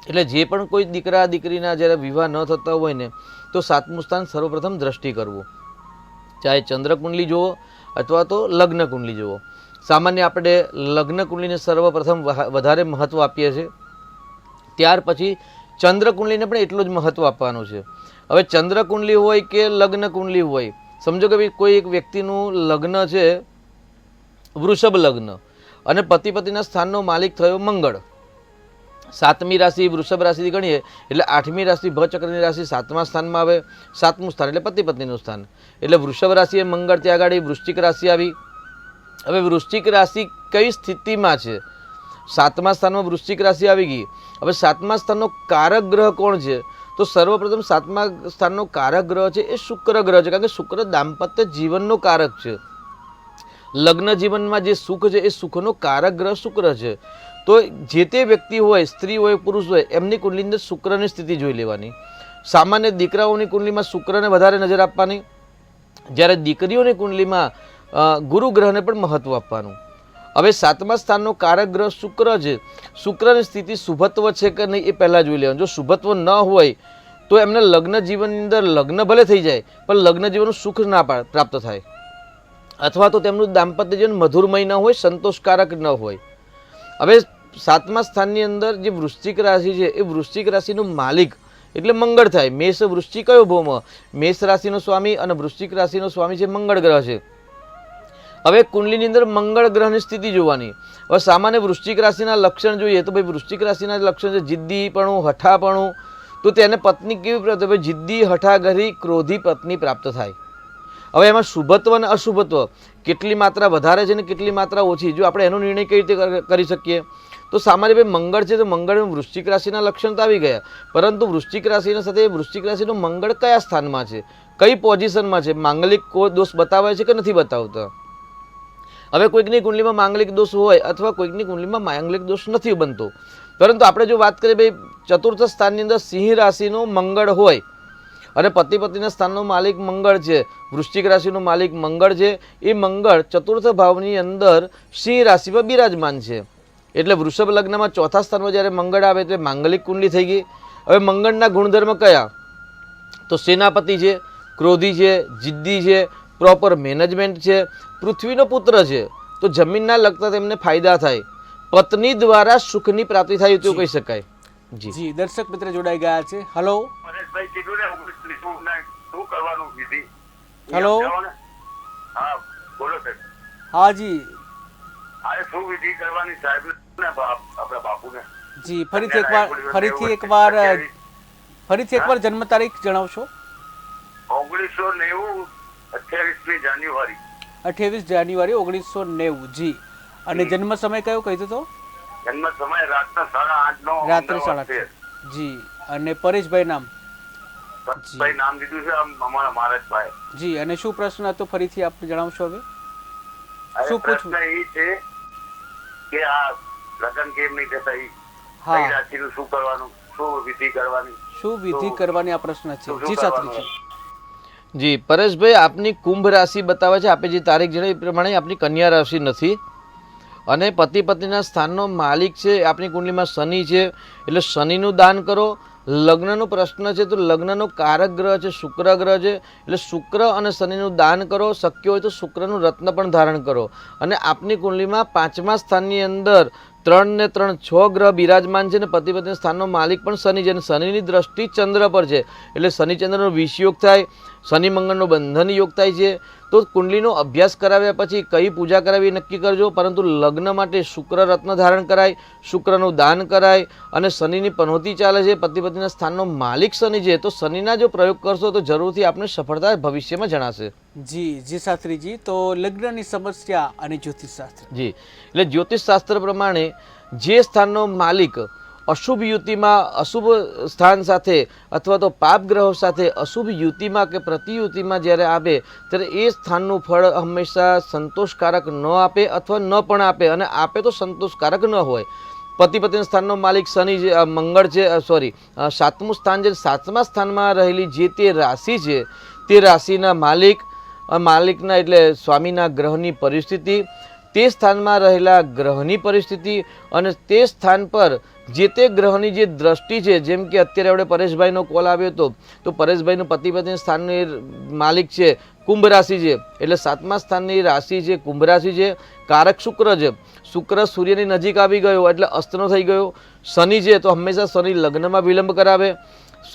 એટલે જે પણ કોઈ દીકરા દીકરીના જ્યારે વિવાહ ન થતા હોય ને તો 7મું સ્થાન સર્વપ્રથમ દ્રષ્ટિ કરવું. ચાહે ચંદ્ર કુંડલી જુઓ અથવા તો લગ્ન કુંડલી જુઓ. સામાન્ય આપણે લગ્ન કુંડલીને સર્વપ્રથમ વધારે મહત્ત્વ આપીએ છીએ. ત્યાર પછી ચંદ્ર કુંડલીને પણ એટલું જ મહત્ત્વ આપવાનું છે. હવે ચંદ્ર કુંડલી હોય કે લગ્ન કુંડલી હોય, સમજો કે ભાઈ કોઈ એક વ્યક્તિનું લગ્ન છે વૃષભ લગ્ન અને પતિ પત્નીના સ્થાનનો માલિક થયો મંગળ. 7મી રાશિ વૃષભ રાશિથી ગણીએ એટલે 8મી રાશિ ભચક્રની રાશિ 7મા સ્થાનમાં આવે. 7મું સ્થાન એટલે પતિ પત્નીનું સ્થાન. એટલે વૃષભ રાશિ એ મંગળ ત્યાં આગળ વૃશ્ચિક રાશિ આવી. હવે વૃશ્ચિક રાશિ કઈ સ્થિતિમાં છે? 7મા સ્થાનમાં વૃશ્ચિક રાશિ આવી ગઈ. હવે 7મા સ્થાનનો કારક ગ્રહ કોણ છે? તો સર્વપ્રથમ 7મા સ્થાનનો કારક ગ્રહ છે એ શુક્ર ગ્રહ છે. કારણ કે શુક્ર દાંપત્ય જીવનનો કારક છે. લગ્ન જીવનમાં જે સુખ છે એ સુખનો કારક ગ્રહ શુક્ર છે. તો જે તે વ્યક્તિ હોય, સ્ત્રી હોય, પુરુષ હોય, એમની કુંડલીની અંદર શુક્રની સ્થિતિ જોઈ લેવાની. સામાન્ય દીકરાઓની કુંડલીમાં શુક્રને વધારે નજર આપવાની, જ્યારે દીકરીઓની કુંડલીમાં ગુરુ ગ્રહને પણ મહત્વ આપવાનું. હવે 7મા સ્થાનનો કારક ગ્રહ શુક્ર છે. શુક્રની સ્થિતિ શુભત્વ છે કે નહીં એ પહેલાં જોઈ લેવાનું. જો શુભત્વ ન હોય તો એમને લગ્ન જીવનની અંદર લગ્ન ભલે થઈ જાય પણ લગ્ન જીવનનું સુખ ના પ્રાપ્ત થાય, અથવા તો તેમનું દાંપત્ય જીવન મધુરમય ન હોય, સંતોષકારક ન હોય. હવે 7મા સ્થાનની અંદર જે વૃશ્ચિક રાશિ છે એ વૃશ્ચિક રાશિનો માલિક એટલે મંગળ થાય. મેષ વૃશ્ચિક કયો ભૌમ? મેષ રાશિનો સ્વામી અને વૃશ્ચિક રાશિનો સ્વામી છે મંગળ ગ્રહ છે. હવે કુંડલીની અંદર મંગળ ગ્રહની સ્થિતિ જોવાની. હવે સામાન્ય વૃશ્ચિક રાશિના લક્ષણ જોઈએ તો ભાઈ વૃશ્ચિક રાશિના લક્ષણ છે જિદ્દીપણું, હઠાપણું. તો તેને પત્ની કેવી પ્રાપ્ત થાય? જિદ્દી, હઠાગરી, ક્રોધી પત્ની પ્રાપ્ત થાય. હવે એમાં શુભત્વ અને અશુભત્વ કેટલી માત્રા વધારે છે ને કેટલી માત્રા ઓછી, જો આપણે એનો નિર્ણય કઈ રીતે કરી શકીએ? તો સામાન્ય ભાઈ મંગળ છે તો મંગળ વૃશ્ચિક રાશિના લક્ષણ તો આવી ગયા, પરંતુ વૃશ્ચિક રાશિના સાથે વૃશ્ચિક રાશિનો મંગળ કયા સ્થાનમાં છે, કઈ પોઝિશનમાં છે, માંગલિક દોષ બતાવે છે કે નથી બતાવતા? હવે કોઈકની કુંડલીમાં માંગલિક દોષ હોય અથવા કોઈકની કુંડલીમાં માંગલિક દોષ નથી બનતો, પરંતુ આપણે જો વાત કરીએ ભાઈ ચતુર્થ સ્થાનની અંદર સિંહ રાશિનો મંગળ હોય અને પતિ પત્નીના સ્થાનનો માલિક મંગળ છે, વૃશ્ચિક રાશિનો માલિક મંગળ છે, એ મંગળ ચતુર્થ ભાવની અંદર સિંહ રાશિમાં બિરાજમાન છે. એટલે વૃષભ લગ્નમાં ચોથા સ્થાનમાં જ્યારે મંગળ આવે એટલે માંગલિક કુંડલી થઈ ગઈ. હવે મંગળના ગુણધર્મ કયા? તો સેનાપતિ છે, ક્રોધી છે, જિદ્દી છે, પ્રોપર મેનેજમેન્ટ છે, પૃથ્વીનો પુત્ર છે, તો જમીનના લગતા તેમને ફાયદા થાય, પત્ની દ્વારા સુખની પ્રાપ્તિ થાય તેવું કહી શકાય. જી દર્શક મિત્ર જોડાઈ ગયા છે. હલો પરેશભાઈ કીધું ને શું કરવાનું વિધિ? હલો હા બોલો સાહેબ. હા જી અરે શું વિધિ કરવાની સાહેબ ને આપણા બાપુને? જી ફરીથી એકવાર જન્મ તારીખ જણાવશો? 1990 28મી જાન્યુઆરી. 28 જાન્યુઆરી 1990. જી અને જન્મ સમય કયો કીધું તો? જન્મ સમય રાતના 8:30 રાત્રે 8:30. જી અને પરેશભાઈ નામ? ભાઈ નામ દીધું છે અમારા મહારાજભાઈ. જી અને શું પ્રશ્ન હતો ફરીથી આપ જણાવશો? હવે શું પ્રશ્ન પૂછવું? એ છે કે આ લગ્ન કેમ નહીં થતા, હા કઈ રાશિનું શું કરવાનું, શું વિધિ કરવાની, શું વિધિ કરવાની આ પ્રશ્ન છે. જી સાત્રી છે. જી પરેશભાઈ, આપની કુંભ રાશિ બતાવે છે, આપે જે તારીખ જણાવી એ પ્રમાણે આપની કન્યા રાશિ નથી અને પતિ પત્નીના સ્થાનનો માલિક છે આપની કુંડલીમાં શનિ છે, એટલે શનિનું દાન કરો. લગ્નનો પ્રશ્ન છે તો લગ્નનો કારક ગ્રહ છે શુક્ર ગ્રહ છે, એટલે શુક્ર અને શનિનું દાન કરો. શક્ય હોય તો શુક્રનું રત્ન પણ ધારણ કરો. અને આપની કુંડલીમાં 5મા સ્થાનની અંદર 3 ને 3 6 ગ્રહ બિરાજમાન છે ને પતિ પત્ની સ્થાનનો માલિક પણ શનિ છે અને શનિની દ્રષ્ટિ ચંદ્ર પર છે, એટલે શનિ ચંદ્રનો વિષયોગ થાય, શનિ મંગળનો બંધન યોગ થાય છે. તો કુંડલીનો અભ્યાસ કરાવ્યા પછી કઈ પૂજા કરાવી નક્કી કરજો, પરંતુ લગ્ન માટે શુક્ર રત્ન ધારણ કરાય, શુક્રનું દાન કરાય અને શનિની પનોતી ચાલે છે, પતિ પત્નીના સ્થાનનો માલિક શનિ છે, તો શનિના જો પ્રયોગ કરશો તો જરૂરથી આપણે સફળતા ભવિષ્યમાં જણાશે. જી શાસ્ત્રીજી, તો લગ્નની સમસ્યા અને જ્યોતિષશાસ્ત્ર. જી એટલે જ્યોતિષશાસ્ત્ર પ્રમાણે જે સ્થાનનો માલિક અશુભ યુતિમાં અશુભ સ્થાન સાથે અથવા તો પાપ ગ્રહો સાથે અશુભ યુતિમાં કે પ્રતિયુતિમાં જ્યારે આવે ત્યારે એ સ્થાનનું ફળ હંમેશા સંતોષકારક ન આપે અથવા ન પણ આપે, અને આપે તો સંતોષકારક ન હોય. પતિ પત્નીના સ્થાનનો માલિક શનિ છે, મંગળ છે, 7મું સ્થાન છે, 7મા સ્થાનમાં રહેલી જે તે રાશિ છે તે રાશિના માલિકના એટલે સ્વામીના ગ્રહની પરિસ્થિતિ, તે સ્થાનમાં રહેલા ગ્રહની પરિસ્થિતિ અને તે સ્થાન પર જે તે ગ્રહની જે દ્રષ્ટિ છે, જેમ કે અત્યારે આપણે પરેશભાઈનો કોલ આવ્યો હતો તો પરેશભાઈનું પતિ પત્ની સ્થાનની માલિક છે કુંભ રાશિ છે, એટલે 7મા સ્થાનની રાશિ છે કુંભ રાશિ છે, કારક શુક્ર છે. શુક્ર સૂર્યની નજીક આવી ગયો એટલે અસ્તનો થઈ ગયો. શનિ છે તો હંમેશા શનિ લગ્નમાં વિલંબ કરાવે.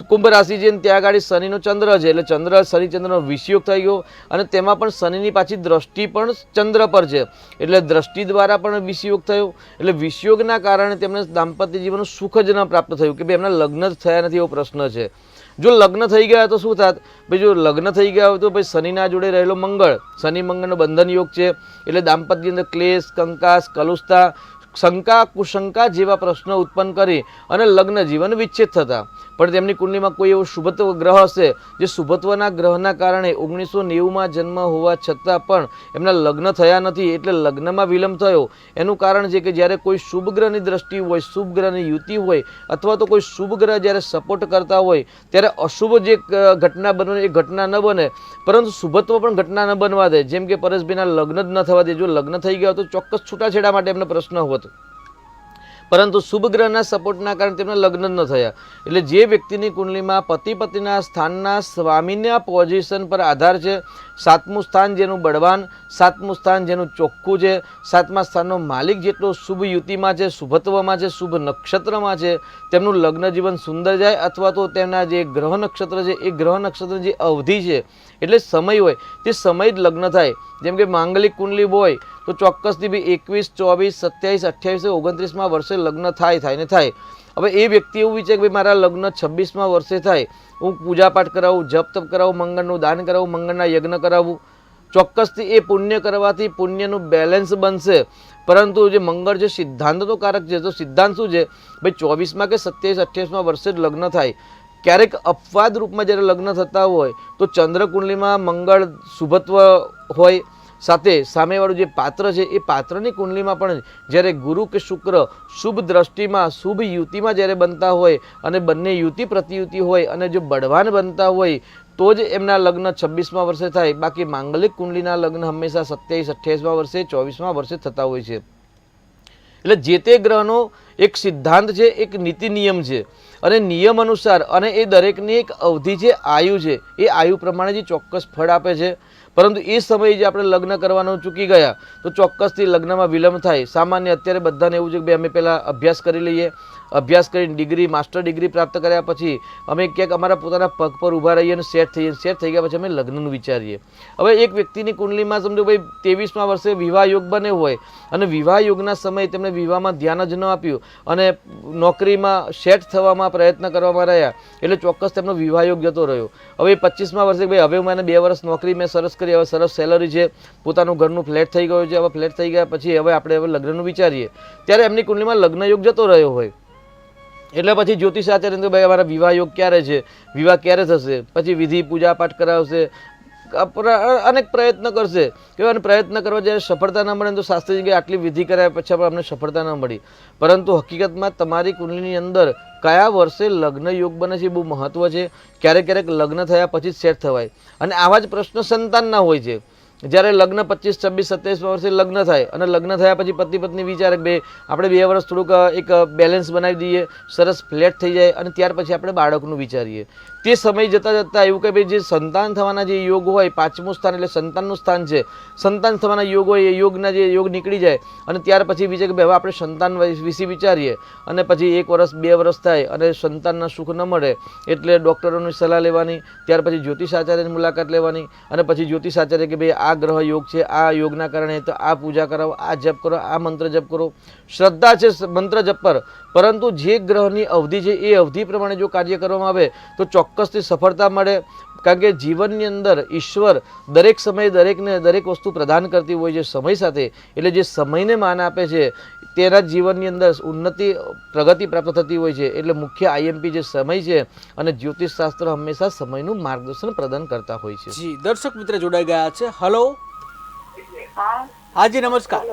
કુંભ રાશિ છે ત્યાં આગળ શનિનો ચંદ્ર છે, એટલે શનિ ચંદ્રનો વિષયોગ થઈ ગયો અને તેમાં પણ શનિની પાછી દ્રષ્ટિ પણ ચંદ્ર પર છે, એટલે દ્રષ્ટિ દ્વારા પણ વિષયોગ થયો. એટલે વિષયોગના કારણે તેમને દાંપત્ય જીવનનું સુખ જ ન પ્રાપ્ત થયું કે ભાઈ એમના લગ્ન જ થયા નથી એવો પ્રશ્ન છે. જો લગ્ન થઈ ગયા તો શું થાત? ભાઈ જો લગ્ન થઈ ગયા હોય તો ભાઈ શનિના જોડે રહેલો મંગળ, શનિ મંગળનો બંધન યોગ છે, એટલે દાંપત્યની અંદર ક્લેશ, કંકાસ, કલુષતા, શંકા કુશંકા જેવા પ્રશ્નો ઉત્પન્ન કરી અને લગ્ન જીવન વિચ્છેદ થતા. પણ તેમની કુંડલીમાં કોઈ એવો શુભત્વ ગ્રહ હશે જે શુભત્વના ગ્રહના કારણે 1990માં જન્મ હોવા છતાં પણ એમના લગ્ન થયા નથી, એટલે લગ્નમાં વિલંબ થયો. એનું કારણ છે કે જ્યારે કોઈ શુભ ગ્રહની દ્રષ્ટિ હોય, શુભ ગ્રહની યુતિ હોય, અથવા તો કોઈ શુભ ગ્રહ જ્યારે સપોર્ટ કરતા હોય ત્યારે અશુભ જે ઘટના બને એ ઘટના ન બને, પરંતુ શુભત્વ પણ ઘટના ન બનવા દે. જેમ કે પરેશભાઈના લગ્ન જ ન થવા દે. જો લગ્ન થઈ ગયા તો ચોક્કસ છૂટાછેડા માટે એમનો પ્રશ્ન હોત, પરંતુ શુભ ગ્રહના સપોર્ટના કારણે તેમના લગ્ન ન થયા. એટલે જે વ્યક્તિની કુંડલીમાં પતિ પતિના સ્થાનના સ્વામીના પોઝિશન પર આધાર છે, 7મું સ્થાન જેનું બળવાન, 7મું સ્થાન જેનું ચોખ્ખું છે, 7મા સ્થાનનો માલિક જેટલો શુભ યુતિમાં છે, શુભત્વમાં છે, શુભ નક્ષત્રમાં છે, તેમનું લગ્ન જીવન સુંદર જાય. અથવા તો તેમના જે ગ્રહ નક્ષત્ર છે એ ગ્રહ નક્ષત્રની જે અવધિ છે એટલે સમય હોય તે સમય જ લગ્ન થાય. જેમ કે માંગલિક કુંડલી હોય તો ચોક્કસથી બી 21, 24, 27, 28, 29માં વર્ષે લગ્ન થાય ને થાય. હવે એ વ્યક્તિ એવું વિચારે કે ભાઈ મારા લગ્ન 26મા વર્ષે થાય, હું પૂજાપાઠ કરાવું, જપ તપ કરાવું, મંગળનું દાન કરાવું, મંગળના યજ્ઞ કરાવું. ચોક્કસથી એ પુણ્ય કરવાથી પુણ્યનું બેલેન્સ બનશે. પરંતુ જે મંગળ છે સિદ્ધાંત તો કારક છે. તો સિદ્ધાંત શું છે ભાઈ 24માં કે 27, 28માં વર્ષે જ લગ્ન થાય. ક્યારેક અપવાદ રૂપમાં જ્યારે લગ્ન થતા હોય તો ચંદ્ર કુંડલીમાં મંગળ શુભત્વ હોય, સાથે સામેવાળું જે પાત્ર છે એ પાત્રની કુંડલીમાં પણ જ્યારે ગુરુ કે શુક્ર શુભ દ્રષ્ટિમાં શુભ યુતિમાં જ્યારે બનતા હોય અને બંને યુતિ પ્રતિયુતિ હોય અને જો બળવાન બનતા હોય તો જ એમના લગ્ન 26મા વર્ષે થાય. બાકી માંગલિક કુંડલીના લગ્ન હંમેશા 27, 28મા વર્ષે, 24મા વર્ષે થતા હોય છે. એટલે જે તે ગ્રહનો એક સિદ્ધાંત છે, એક નીતિ નિયમ છે અને નિયમ અનુસાર, અને એ દરેકની એક અવધિ છે, આયુ છે. એ આયુ પ્રમાણે જે ચોક્કસ ફળ આપે છે. પરંતુ એ સમયે જે આપણે લગ્ન કરવાનું ચૂકી ગયા તો ચોક્કસથી લગ્નમાં વિલંબ થાય. સામાન્ય અત્યારે બધાને એવું છે કે ભાઈ અમે પહેલાં અભ્યાસ કરી લઈએ, અભ્યાસ કરીને ડિગ્રી, માસ્ટર ડિગ્રી પ્રાપ્ત કર્યા પછી અમે ક્યાંક અમારા પોતાના પગ પર ઊભા રહીએ અને સેટ થઈ ગયા પછી અમે લગ્નનું વિચારીએ. હવે એક વ્યક્તિની કુંડલીમાં સમજો ભાઈ 23મા વર્ષે વિવાહ યોગ બને હોય અને વિવાહ યોગના સમયે તેમણે વિવાહમાં ધ્યાન જ ન આપ્યું અને નોકરીમાં સેટ થવામાં પ્રયત્ન કરવામાં રહ્યા, એટલે ચોક્કસ તેમનો વિવાહ યોગ જતો રહ્યો. હવે 25મા વર્ષે ભાઈ હવે મને 2 વર્ષ નોકરી મેં સરસ કરી, હવે સરસ સેલરી છે, પોતાનું ઘરનું ફ્લેટ થઈ ગયું છે, હવે ફ્લેટ થઈ ગયા પછી હવે આપણે લગ્નનું વિચારીએ, ત્યારે એમની કુંડલીમાં લગ્ન યોગ જતો રહ્યો હોય. એટલે પછી જ્યોતિષ આચાર્ય ભાઈ અમારા વિવાહ યોગ ક્યારે છે, વિવાહ ક્યારે થશે, પછી વિધિ પૂજા પાઠ કરાવશે, અનેક પ્રયત્ન કરશે કે અને પ્રયત્ન કરવા જ્યારે સફળતા ન મળે તો શાસ્ત્રીજી કે આટલી વિધિ કરાવ્યા પછી પણ અમને સફળતા ન મળી. પરંતુ હકીકતમાં તમારી કુંડલીની અંદર કયા વર્ષે લગ્ન યોગ બને છે એ બહુ મહત્વ છે. ક્યારેક ક્યારેક લગ્ન થયા પછી જ સેટ થવાય અને આવા જ પ્રશ્ન સંતાનના હોય છે. જ્યારે લગ્ન 25, 26, 27 વર્ષે લગ્ન થાય અને લગ્ન થયા પછી પતિ પત્ની વિચારે કે ભાઈ આપણે 2 વર્ષ થોડુંક એક બેલેન્સ બનાવી દઈએ, સરસ ફ્લેટ થઈ જાય અને ત્યાર પછી આપણે બાળકનું વિચારીએ. તે સમય જતાં જતાં એવું કે ભાઈ જે સંતાન થવાના જે યોગ હોય, 5મું સ્થાન એટલે સંતાનનું સ્થાન છે, સંતાન થવાના યોગ હોય એ યોગના જે યોગ નીકળી જાય અને ત્યાર પછી વિચારે કે ભાઈ હવે આપણે સંતાન વિશે વિચારીએ અને પછી 1 વર્ષ 2 વર્ષ થાય અને સંતાનના સુખ ન મળે એટલે ડૉક્ટરોની સલાહ લેવાની, ત્યાર પછી જ્યોતિષ આચાર્યની મુલાકાત લેવાની અને પછી જ્યોતિષ આચાર્ય કે ભાઈ આ ગ્રહ યોગ છે, આ યોગના કારણે તો આ પૂજા કરાવો, આ જપ કરો, આ મંત્ર જપ કરો. શ્રદ્ધા છે મંત્ર જપ પર, પરંતુ જે ગ્રહની અવધિ છે એ અવધિ પ્રમાણે જો કાર્ય કરવામાં આવે તો ચોક્કસથી સફળતા મળે. કારણ કે જીવનની અંદર ઈશ્વર દરેક સમયે દરેકને દરેક વસ્તુ પ્રદાન કરતી હોય છે સમય સાથે. એટલે જે સમયને માન આપે છે તેના જીવનની અંદર ઉન્નતિ પ્રગતિ પ્રાપ્ત થતી હોય છે. એટલે મુખ્ય આઈએમપી જે સમય છે અને જ્યોતિષ શાસ્ત્ર હંમેશા સમયનું માર્ગદર્શન પ્રદાન કરતા હોય છે. જી દર્શક મિત્ર જોડાઈ ગયા છે. હલો, હા હાજી નમસ્કાર.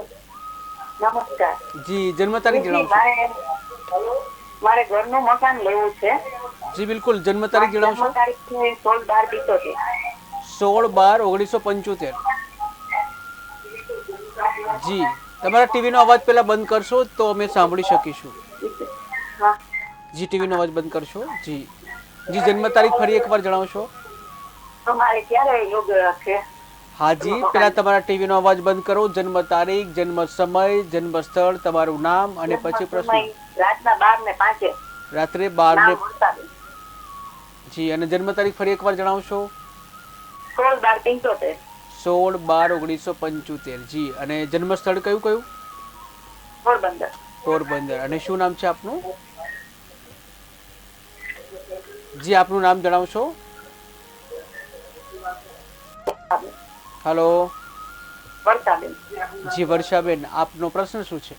નમસ્કાર જી જન્મ તારીખ જણાવશો? મારે ઘરનું મકાન લેવું છે. જી બિલકુલ, જન્મ તારીખ જણાવશો? જન્મ તારીખ છે 16/12/75. 16/12/1975. જી તમારા ટીવીનો અવાજ પહેલા બંધ કરશો તો અમે સાંભળી શકીશું. હા જી ટીવીનો અવાજ બંધ કરશો. જી જી જન્મ તારીખ ફરી એકવાર જણાવશો? તમારે ક્યારે યોગ છે? હાજી પહેલા તમારા ટીવીનો અવાજ બંધ કરો. જન્મ તારીખ, જન્મ સમય, જન્મ સ્થળ, તમારું નામ અને પછી પ્રશ્ન. રાતના 12:05. રાત્રે 12 ને. જી અને જન્મ તારીખ ફરી એકવાર જણાવશો? 16/12/75. 16/12/1975. જી અને જન્મ સ્થળ કયું કયું? પોરબંદર. પોરબંદર. અને શું નામ છે આપનું? જી આપનું નામ જણાવશો? હલો વર્ષાબેન. જી વર્ષાબેન, આપનો પ્રશ્ન શું છે?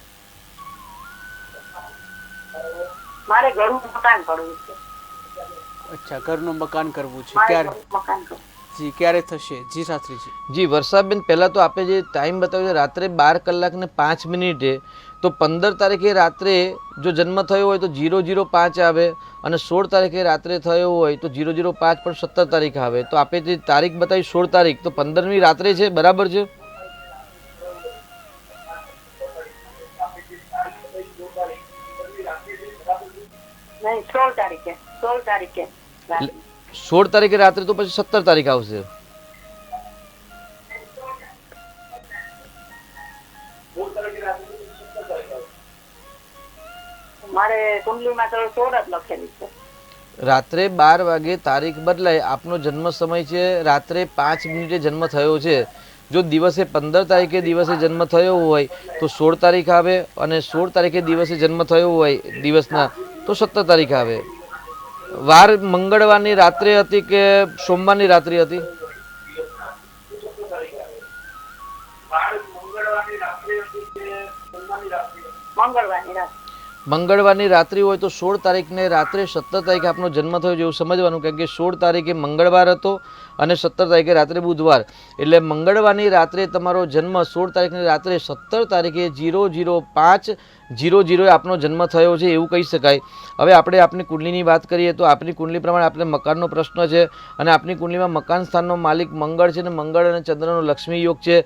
મારે ઘરનું મકાન કરવું છે. અચ્છા, ઘરનું મકાન કરવું છે. મારે ક્યારે? ઘરનું મકાન કરવું. જી, ક્યારે થશે? જી શાસ્ત્રીજી. જી વર્ષાબેન, પહેલાં તો આપણે જે ટાઈમ બતાવ્યો છે રાત્રે 12 કલાક ને 5 મિનિટે, તો 15 તારીખે રાત્રે જો જન્મ થયો હોય તો 005 આવે, અને 16 તારીખે રાત્રે થયો હોય તો 005 પણ 17 તારીખ આવે. તો આપણે જે તારીખ બતાવી 16 તારીખ, તો 15મી રાત્રે છે, બરાબર છે? નહીં, 16 તારીખે 16 તારીખે રાત્રે. 16 તારીખે રાત્રે તો પછી 17 તારીખ આવશે. મારે કુંડલીમાં તો 16 જ લખેલી છે. રાત્રે 12 વાગે તારીખ બદલાય. આપનો જન્મ સમય છે રાત્રે 5 મિનિટે જન્મ થયો છે. જો દિવસે 15 તારીખે દિવસે જન્મ થયો હોય તો 16 તારીખ આવે, અને 16 તારીખે દિવસે જન્મ થયો હોય દિવસના તો 17 તારીખ આવે. વાર મંગળવારની રાત્રે હતી કે સોમવારની રાત્રે હતી? મંગળવારની રાત. મંગળવારની રાત્રિ હોય તો 16 તારીખને રાત્રે 17 તારીખે આપનો જન્મ થયો જેવું સમજવાનું, કારણ કે 16 તારીખે મંગળવાર હતો અને 17 તારીખે રાત્રે બુધવાર, એટલે મંગળવારની રાત્રે તમારો જન્મ 16 તારીખની રાત્રે 17 તારીખે 005:00 આપનો જન્મ થયો છે એવું કહી શકાય. હવે આપણે આપની કુંડલીની વાત કરીએ તો આપની કુંડલી પ્રમાણે આપણે મકાનનો પ્રશ્ન છે, અને આપની કુંડલીમાં મકાન સ્થાનનો માલિક મંગળ છે, અને મંગળ અને ચંદ્રનો લક્ષ્મી યોગ છે.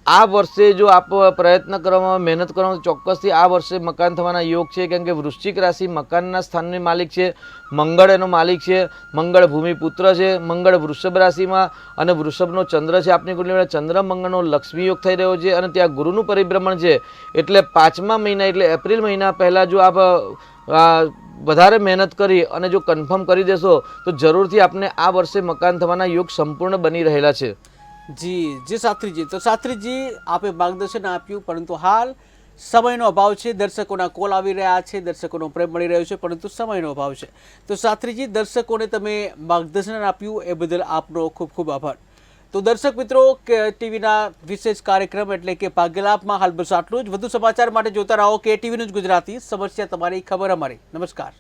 આ વર્ષે જો આપ પ્રયત્ન કરવામાં મહેનત કરવામાં ચોક્કસથી આ વર્ષે મકાન થવાના યોગ છે, કેમ કે વૃશ્ચિક રાશિ મકાનના સ્થાનની માલિક છે, મંગળ એનો માલિક છે, મંગળ ભૂમિપુત્ર છે, મંગળ વૃષભ રાશિમાં અને વૃષભનો ચંદ્ર છે. આપની કુંડલીમાં ચંદ્ર મંગળનો લક્ષ્મી યોગ થઈ રહ્યો છે, અને ત્યાં ગુરુનું પરિભ્રમણ છે. એટલે 5મા મહિના એટલે એપ્રિલ મહિના પહેલાં જો આપ વધારે મહેનત કરી અને જો કન્ફર્મ કરી દેશો તો જરૂરથી આપને આ વર્ષે મકાન થવાના યોગ સંપૂર્ણ બની રહેલા છે. જી શાસ્ત્રીજી. તો શાસ્ત્રીજી આપે માર્ગદર્શન આપ્યું, પરંતુ હાલ સમયનો અભાવ છે. દર્શકોના કોલ આવી રહ્યા છે, દર્શકોનો પ્રેમ મળી રહ્યો છે, પરંતુ સમયનો અભાવ છે. તો શાસ્ત્રીજી, દર્શકોને તમે માર્ગદર્શન આપ્યું એ બદલ આપનો ખૂબ ખૂબ આભાર. તો દર્શક મિત્રો, કે ટીવીના વિશેષ કાર્યક્રમ એટલે કે ભાગ્યલાભમાં હાલ બસ આટલું જ. વધુ સમાચાર માટે જોતા રહો કે ટીવી ન્યૂઝ ગુજરાતી. સમસ્યા તમારી, ખબર અમારી. નમસ્કાર.